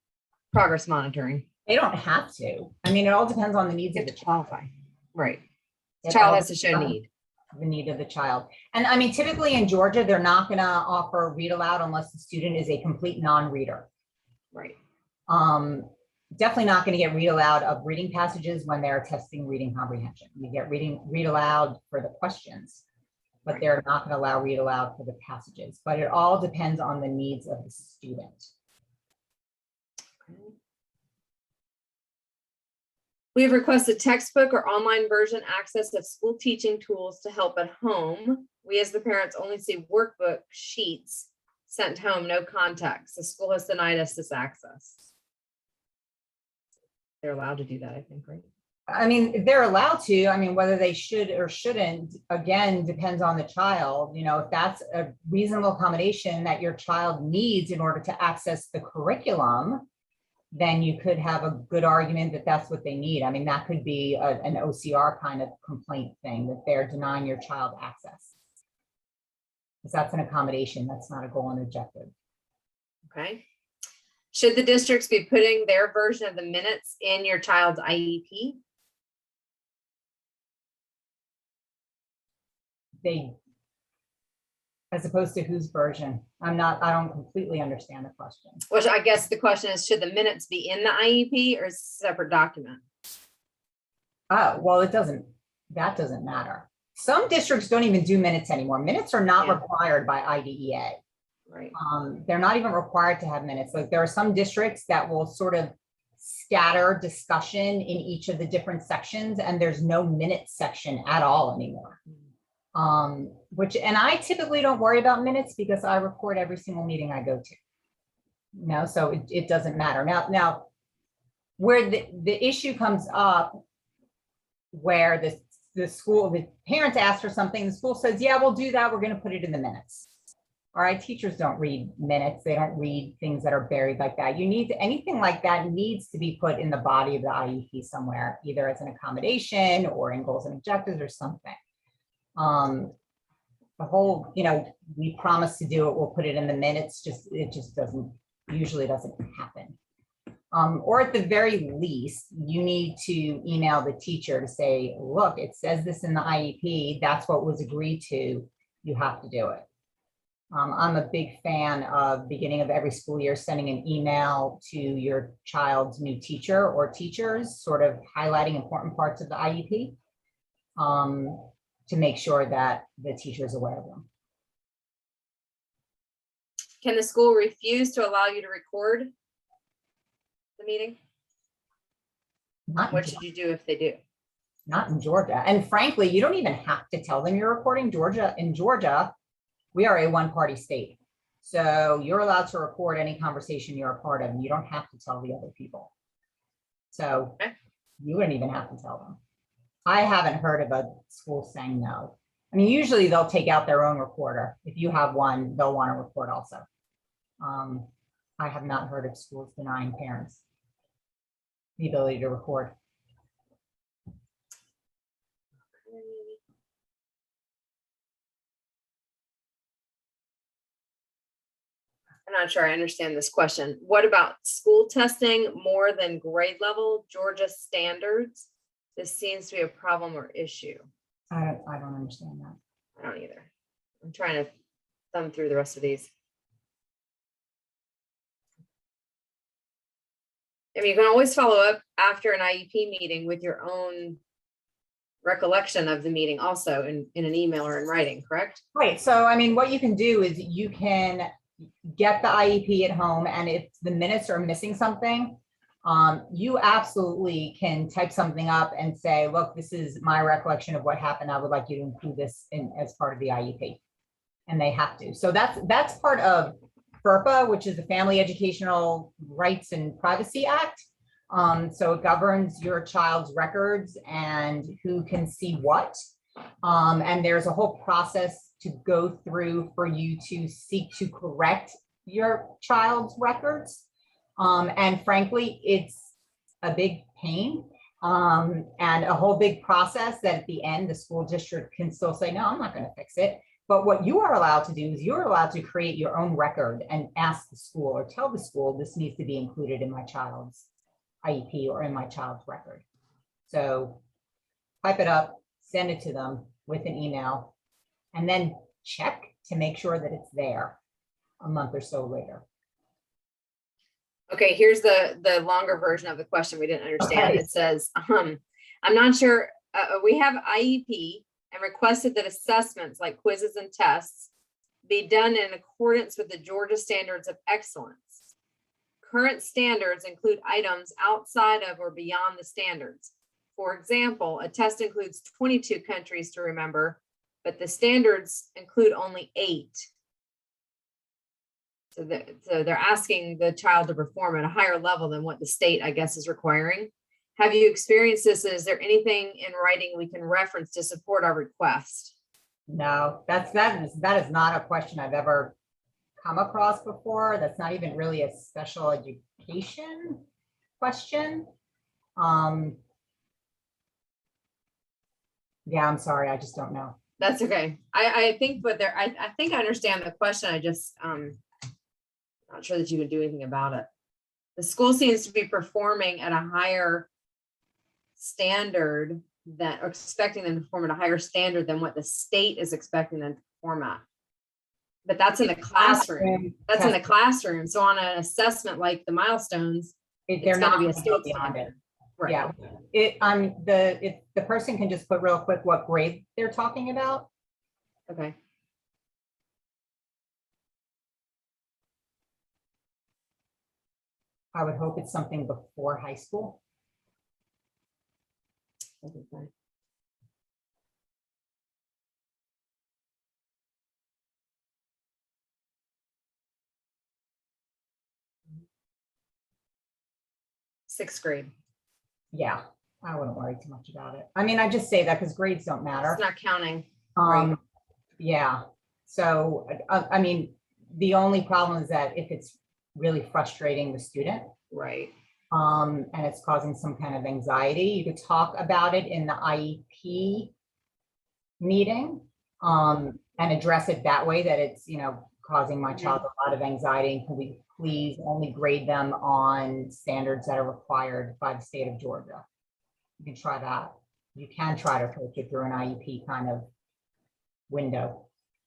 progress monitoring. They don't have to. I mean, it all depends on the needs of the child. Right. The It child all has to show depends on need. the need of the child. And I mean, typically in Georgia, they're not going to offer read aloud unless the student is a complete non-reader. Right. Definitely not going to get read aloud of reading passages when they're testing reading comprehension. You get read aloud for the questions, but Right. they're not going to allow read aloud for the passages. But it all depends on the needs of the student. Okay. We have requested textbook or online version access of school teaching tools to help at home. We as the parents only see workbook sheets sent home, no context. The school has denied us this access. They're allowed to do that, I think, right? I mean, they're allowed to. I mean, whether they should or shouldn't, again, depends on the child. You know, if that's a reasonable accommodation that your child needs in order to access the curriculum, then you could have a good argument that that's what they need. I mean, that could be an OCR kind of complaint thing, that they're denying your child access. Because that's an accommodation, that's not a goal and objective. Okay. Should the districts be putting their version of the minutes in your child's IEP? they, as opposed to whose version? I don't completely understand the question. Which I guess the question is, should the minutes be in the IEP or a separate document? Oh, well, that doesn't matter. Some districts don't even do minutes anymore. Minutes are not required by IDEA. Right. They're not even required to have minutes. Like there are some districts that will sort of scatter discussion in each of the different sections, and there's no minutes section at all anymore. And I typically don't worry about minutes because I record every single meeting I go to. So it doesn't matter. Now, where the issue comes up, where the parents ask for something, the school says, yeah, we'll do that. We're going to put it in the minutes. All right, teachers don't read minutes. They don't read things that are buried like that. Anything like that needs to be put in the body of the IEP somewhere, either as an accommodation or in goals and objectives or something. The whole, we promise to do it, we'll put it in the minutes, it just usually doesn't happen. Or at the very least, you need to email the teacher to say, look, it says this in the IEP, that's what was agreed to, you have to do it. I'm a big fan of beginning of every school year, sending an email to your child's new teacher or teachers, sort of highlighting important parts of the IEP to make sure that the teacher is aware of them. Can the school refuse to allow you to record the meeting? What should you do if they do? Not in Georgia. And frankly, you don't even have to tell them you're recording. In Georgia, we are a one-party state. So you're allowed to record any conversation you're a part of, and you don't have to tell the other people. So you wouldn't even have to tell them. I haven't heard of a school saying no. I mean, usually they'll take out their own recorder. If you have one, they'll want to record also. I have not heard of schools denying parents the ability to record. I'm not sure I understand this question. What about school testing more than grade level Georgia standards? This seems to be a problem or issue. I don't understand that. I don't either. I'm trying to thumb through the rest of these. I mean, you can always follow up after an IEP meeting with your own recollection of the meeting also in an email or in writing, correct? Right. So, I mean, what you can do is you can get the IEP at home, and if the minutes are missing something, you absolutely can type something up and say, look, this is my recollection of what happened. I would like you to include this as part of the IEP. And they have to. So that's part of FERPA, which is the Family Educational Rights and Privacy Act. So it governs your child's records and who can see what. And there's a whole process to go through for you to seek to correct your child's records. And frankly, it's a big pain and a whole big process that at the end, the school district can still say, no, I'm not going to fix it. But what you are allowed to do is you're allowed to create your own record and ask the school or tell the school this needs to be included in my child's IEP or in my child's record. So type it up, send it to them with an email, and then check to make sure that it's there a month or so later. Okay, here's the longer version of the question we didn't understand. Okay. It says, I'm not sure, we have IEP and requested that assessments like quizzes and tests be done in accordance with the Georgia Standards of Excellence. Current standards include items outside of or beyond the standards. For example, a test includes 22 countries to remember, but the standards include only 8. So they're asking the child to perform at a higher level than what the state, I guess, is requiring. Have you experienced this? Is there anything in writing we can reference to support our request? No, that is not a question I've ever come across before. That's not even really a special education question. Yeah, I'm sorry, I just don't know. That's okay. I think, but I think I understand the question. I just not sure that you can do anything about it. The school seems to be performing at a higher standard that, or expecting them to perform at a higher standard than what the state is expecting them to perform at. But that's in the classroom. That's in the classroom. So on an assessment like the milestones, They're not going going to to go be a state beyond it. standard. Right. Yeah. If the person can just put real quick what grade they're talking about. Okay. I would hope it's something before high school. Okay. Sixth grade. Yeah, I wouldn't worry too much about it. I mean, I just say that because grades don't matter. It's not counting. Right. Yeah. So, I mean, the only problem is that if it's really frustrating the student, right, and it's causing some kind of anxiety, you could talk about it in the IEP meeting, and address it that way, that it's, causing my child a lot of anxiety, and can we please only grade them on standards that are required by the state of Georgia. You can try that. You can try to approach it through an IEP kind of window.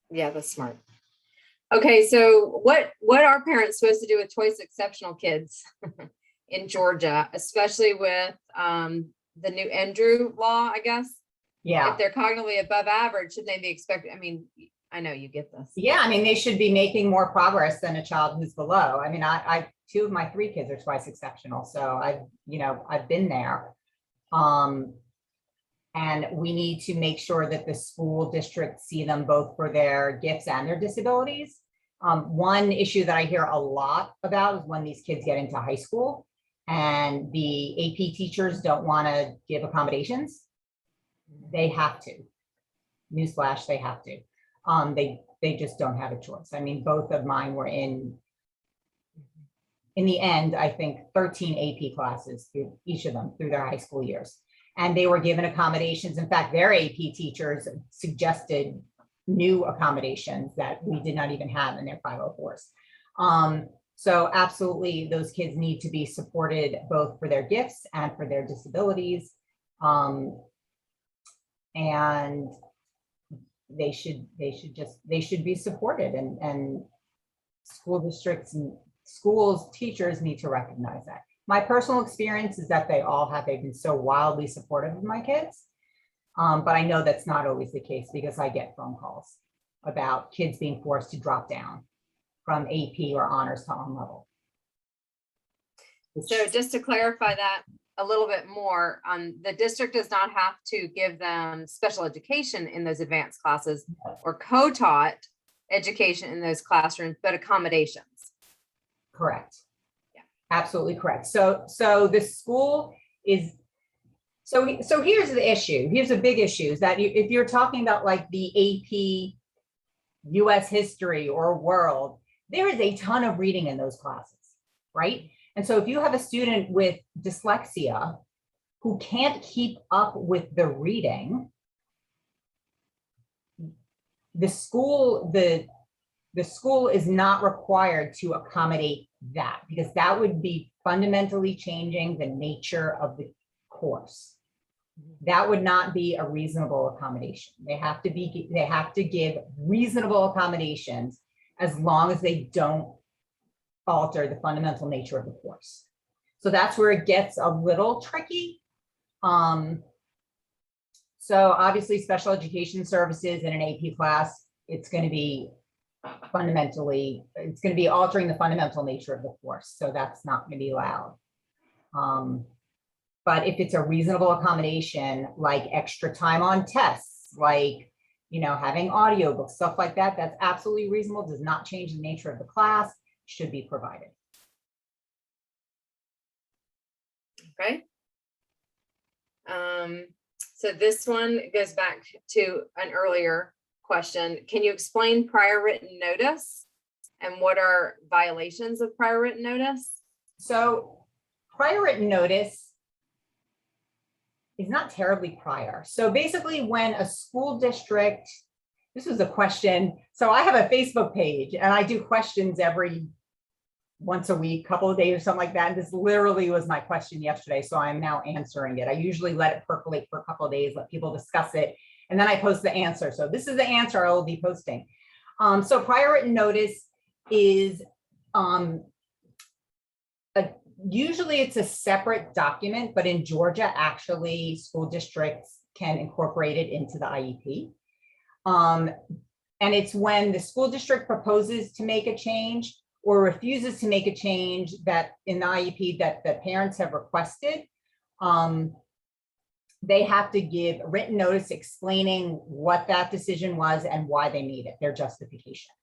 Yeah, that's smart. Okay, so what are parents supposed to do with twice exceptional kids in Georgia, especially with the new Andrew law, I guess? Yeah. If they're cognitively above average, should they be expected? I mean, I know you get this. Yeah, I mean, they should be making more progress than a child who's below. I mean, I 2 of my 3 kids are twice exceptional, so I've been there. And we need to make sure that the school districts see them both for their gifts and their disabilities. One issue that I hear a lot about is when these kids get into high school and the AP teachers don't want to give accommodations. They have to. Newsflash, they have to. They just don't have a choice. I mean, both of mine were in the end, I think 13 AP classes through each of them through their high school years. And they were given accommodations. In fact, their AP teachers suggested new accommodations that we did not even have in their 504s. So absolutely, those kids need to be supported both for their gifts and for their disabilities. And they should be supported, and school districts and schools, teachers need to recognize that. My personal experience is that they've been so wildly supportive of my kids. But I know that's not always the case, because I get phone calls about kids being forced to drop down from AP or honors to on level. So just to clarify that a little bit more, the district does not have to give them special education in those advanced classes or co-taught education in those classrooms, but accommodations. Correct. Yeah, absolutely correct. So the school is, so here's the issue. Here's a big issue, is that if you're talking about like the AP US history or world, there is a ton of reading in those classes, right? And so if you have a student with dyslexia who can't keep up with the reading, the school is not required to accommodate that, because that would be fundamentally changing the nature of the course. That would not be a reasonable accommodation. They have to give reasonable accommodations as long as they don't alter the fundamental nature of the course. So that's where it gets a little tricky. So obviously special education services in an AP class, it's going to be altering the fundamental nature of the course. So that's not going to be allowed. But if it's a reasonable accommodation, like extra time on tests, like, having audiobooks, stuff like that, that's absolutely reasonable, does not change the nature of the class, should be provided. Okay. So this one goes back to an earlier question. Can you explain prior written notice and what are violations of prior written notice? So prior written notice is not terribly prior. So basically, when a school district, this was a question. So I have a Facebook page and I do questions every once a week, couple of days or something like that. And this literally was my question yesterday. So I'm now answering it. I usually let it percolate for a couple of days, let people discuss it, and then I post the answer. So this is the answer I will be posting. So prior written notice is usually it's a separate document, but in Georgia, actually school districts can incorporate it into the IEP. And it's when the school district proposes to make a change or refuses to make a change that in the IEP that the parents have requested, they have to give a written notice explaining what that decision was and why they need it, their justification.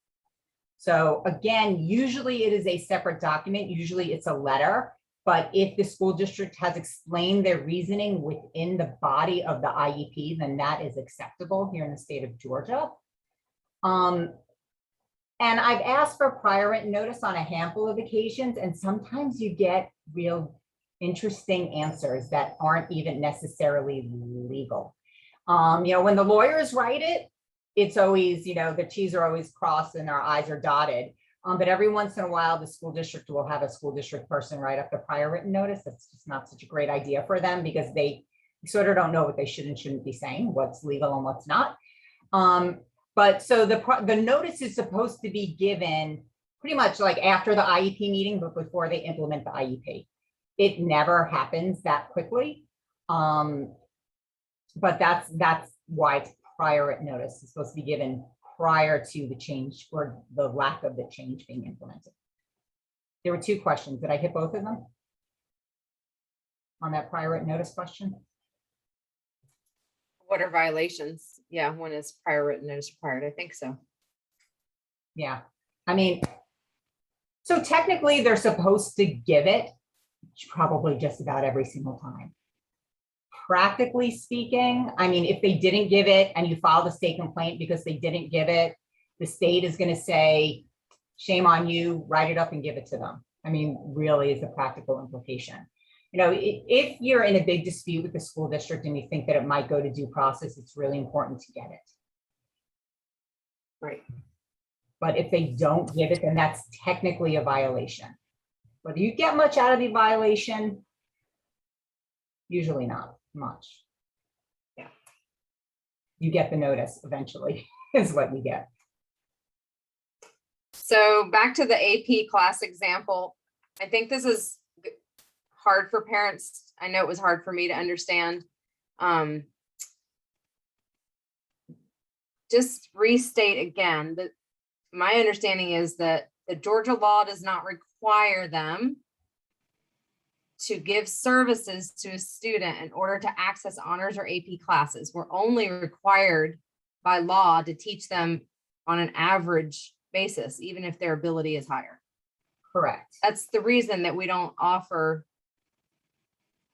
So again, usually it is a separate document. Usually it's a letter, but if the school district has explained their reasoning within the body of the IEP, then that is acceptable here in the state of Georgia. And I've asked for prior written notice on a handful of occasions, and sometimes you get real interesting answers that aren't even necessarily legal. When the lawyers write it, it's always, the T's are always crossed and our I's are dotted. But every once in a while, the school district will have a school district person write up the prior written notice. That's just not such a great idea for them because they sort of don't know what they should and shouldn't be saying, what's legal and what's not. But so the notice is supposed to be given pretty much like after the IEP meeting, but before they implement the IEP. It never happens that quickly. But that's why it's prior written notice. It's supposed to be given prior to the change or the lack of the change being implemented. There were two questions. Did I hit both of them on that prior written notice question? What are violations? Yeah, one is prior written notice required. I think so. Yeah, I mean, so technically they're supposed to give it probably just about every single time. Practically speaking, I mean, if they didn't give it and you filed a state complaint because they didn't give it, the state is going to say, shame on you, write it up and give it to them. I mean, really is the practical implication. If you're in a big dispute with the school district and you think that it might go to due process, it's really important to get it. Right. But if they don't give it, then that's technically a violation. Whether you get much out of the violation, usually not much. Yeah. You get the notice eventually is what you get. So back to the AP class example, I think this is hard for parents. I know it was hard for me to understand. Just restate again that my understanding is that the Georgia law does not require them to give services to a student in order to access honors or AP classes. We're only required by law to teach them on an average basis, even if their ability is higher. Correct. That's the reason that we don't offer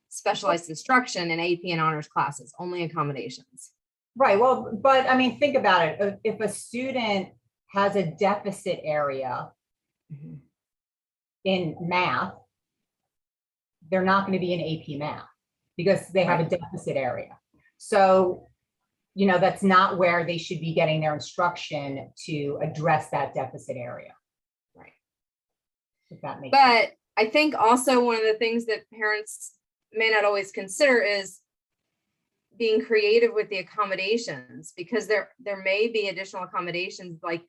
specialized instruction in AP and honors classes, only accommodations. Right. Well, but I mean, think about it. If a student has a deficit area in math, they're not going to be in AP math because they have a deficit area. So, that's not where they should be getting their instruction to address that deficit area. Right. If that makes sense. But I think also one of the things that parents may not always consider is being creative with the accommodations, because there may be additional accommodations like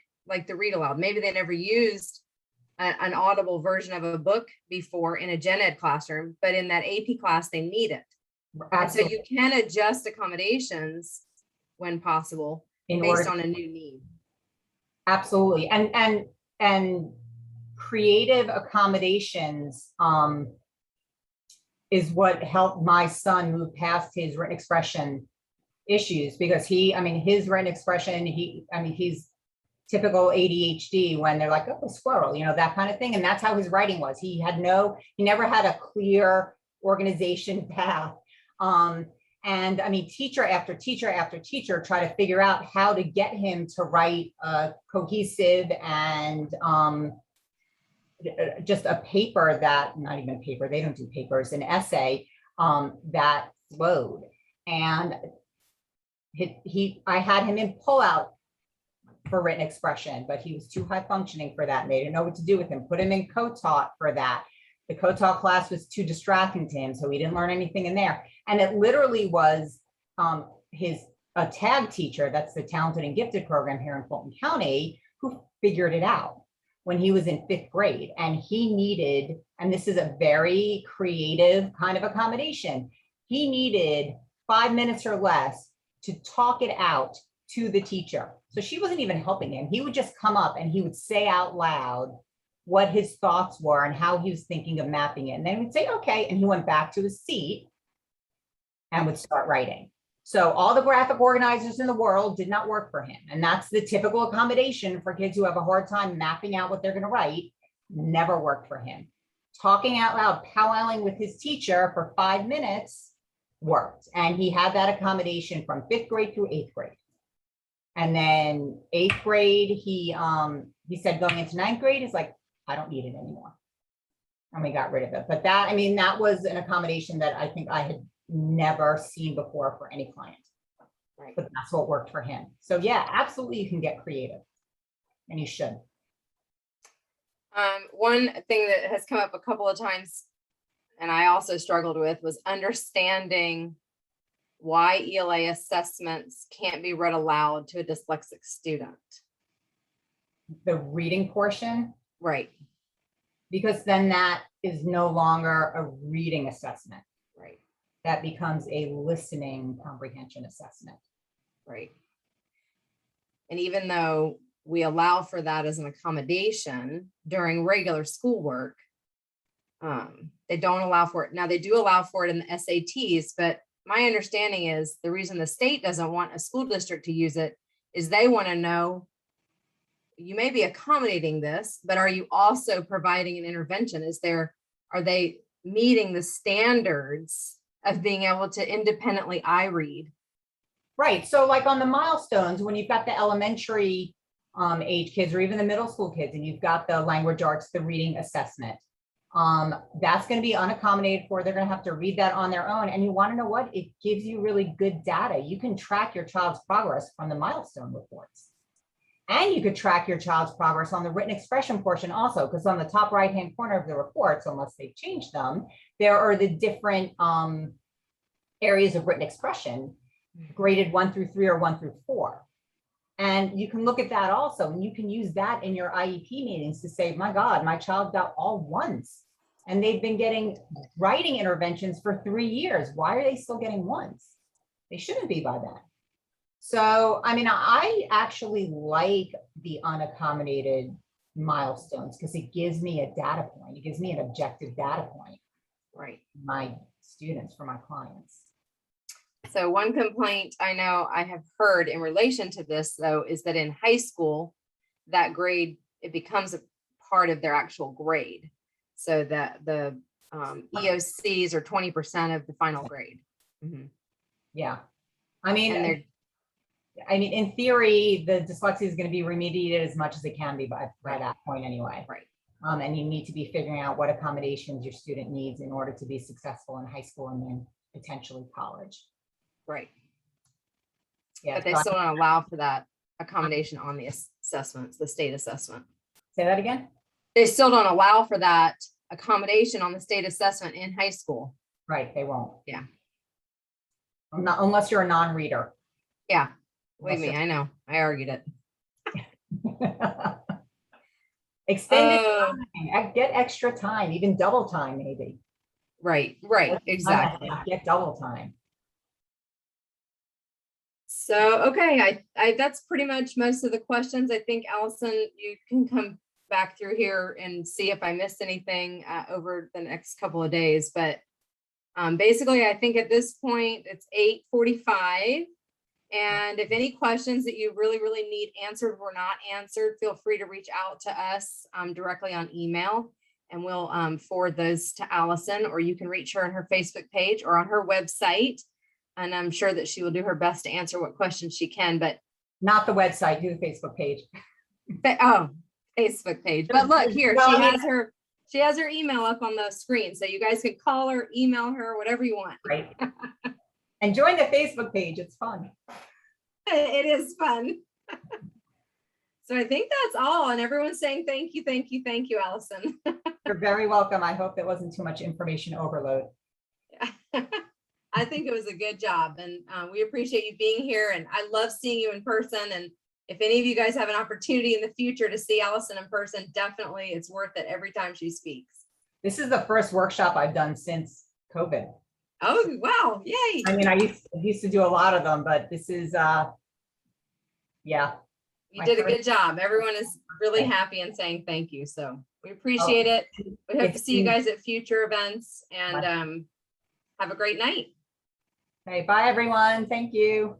the read aloud. Maybe they never used an audible version of a book before in a gen ed classroom, but in that AP class they need it. And so you can adjust accommodations when possible based on a new need. Absolutely. And creative accommodations is what helped my son move past his written expression issues, because his written expression, he's typical ADHD when they're like, oh, a squirrel, that kind of thing. And that's how his writing was. He never had a clear organization path. And teacher after teacher after teacher try to figure out how to get him to write a cohesive and just a paper that, not even a paper, they don't do papers, an essay that flowed. And I had him in pull out for written expression, but he was too high functioning for that. And they didn't know what to do with him. Put him in co-taught for that. The co-taught class was too distracting to him, so he didn't learn anything in there. And it literally was a tag teacher, that's the Talented and Gifted program here in Fulton County, who figured it out when he was in 5th grade. And he needed, and this is a very creative kind of accommodation, he needed 5 minutes or less to talk it out to the teacher. So she wasn't even helping him. He would just come up and he would say out loud what his thoughts were and how he was thinking of mapping it. And then he'd say, okay. And he went back to his seat and would start writing. So all the graphic organizers in the world did not work for him. And that's the typical accommodation for kids who have a hard time mapping out what they're going to write. Never worked for him. Talking out loud, powwowing with his teacher for 5 minutes worked. And he had that accommodation from 5th grade through 8th grade. And then 8th grade, he said going into 9th grade, he's like, I don't need it anymore. And we got rid of it. But that, I mean, that was an accommodation that I think I had never seen before for any client. Right. But that's what worked for him. So yeah, absolutely, you can get creative, and you should. One thing that has come up a couple of times, and I also struggled with, was understanding why ELA assessments can't be read aloud to a dyslexic student. The reading portion? Right. Because then that is no longer a reading assessment. Right. That becomes a listening comprehension assessment. Right. And even though we allow for that as an accommodation during regular schoolwork, they don't allow for it. Now they do allow for it in the SATs, but my understanding is the reason the state doesn't want a school district to use it is they want to know, you may be accommodating this, but are you also providing an intervention? Are they meeting the standards of being able to independently eye read? Right. So like on the milestones, when you've got the elementary age kids or even the middle school kids, and you've got the language arts, the reading assessment, that's going to be unaccommodated for. They're going to have to read that on their own. And you want to know what? It gives you really good data. You can track your child's progress from the milestone reports. And you could track your child's progress on the written expression portion also, because on the top right-hand corner of the reports, unless they've changed them, there are the different areas of written expression, graded 1 through 3 or 1 through 4. And you can look at that also, and you can use that in your IEP meetings to say, my God, my child got all 1s, and they've been getting writing interventions for 3 years. Why are they still getting 1s? They shouldn't be by then. So, I mean, I actually like the unaccommodated milestones because it gives me a data point. It gives me an objective data point, right? My students, for my clients. So one complaint I know I have heard in relation to this, though, is that in high school, that grade, it becomes a part of their actual grade. So that the EOCs are 20% of the final grade. Mm-hmm. Yeah. I mean, in theory, the dyslexia is going to be remediated as much as it can be by that point anyway. Right. And you need to be figuring out what accommodations your student needs in order to be successful in high school and then potentially college. Right. Yeah. But they still don't allow for that accommodation on the assessments, the state assessment. Say that again? They still don't allow for that accommodation on the state assessment in high school. Right. They won't. Yeah. Not, unless you're a non-reader. Yeah. Believe me, I know. I argued it. Extended time. Get extra time, even double time, maybe. Right. Right. Exactly. Get double time. So, okay, I that's pretty much most of the questions. I think, Allison, you can come back through here and see if I missed anything over the next couple of days. But basically, I think at this point, it's 8:45. And if any questions that you really, really need answered were not answered, feel free to reach out to us directly on email, and we'll forward those to Allison, or you can reach her on her Facebook page or on her website. And I'm sure that she will do her best to answer what questions she can, but not the website, do the Facebook page. Oh, Facebook page. But look here, she has her email up on the screen, so you guys can call her, email her, whatever you want. Right. And join the Facebook page. It's fun. It is fun. So I think that's all. And everyone's saying thank you, thank you, thank you, Allison. You're very welcome. I hope it wasn't too much information overload. I think it was a good job, and we appreciate you being here, and I love seeing you in person. And if any of you guys have an opportunity in the future to see Allison in person, definitely it's worth it every time she speaks. This is the first workshop I've done since COVID. Oh, wow. Yay. I mean, I used to do a lot of them, but this is, yeah. You did a good job. Everyone is really happy and saying thank you. So we appreciate it. We hope to see you guys at future events, and have a great night. Okay, bye everyone. Thank you.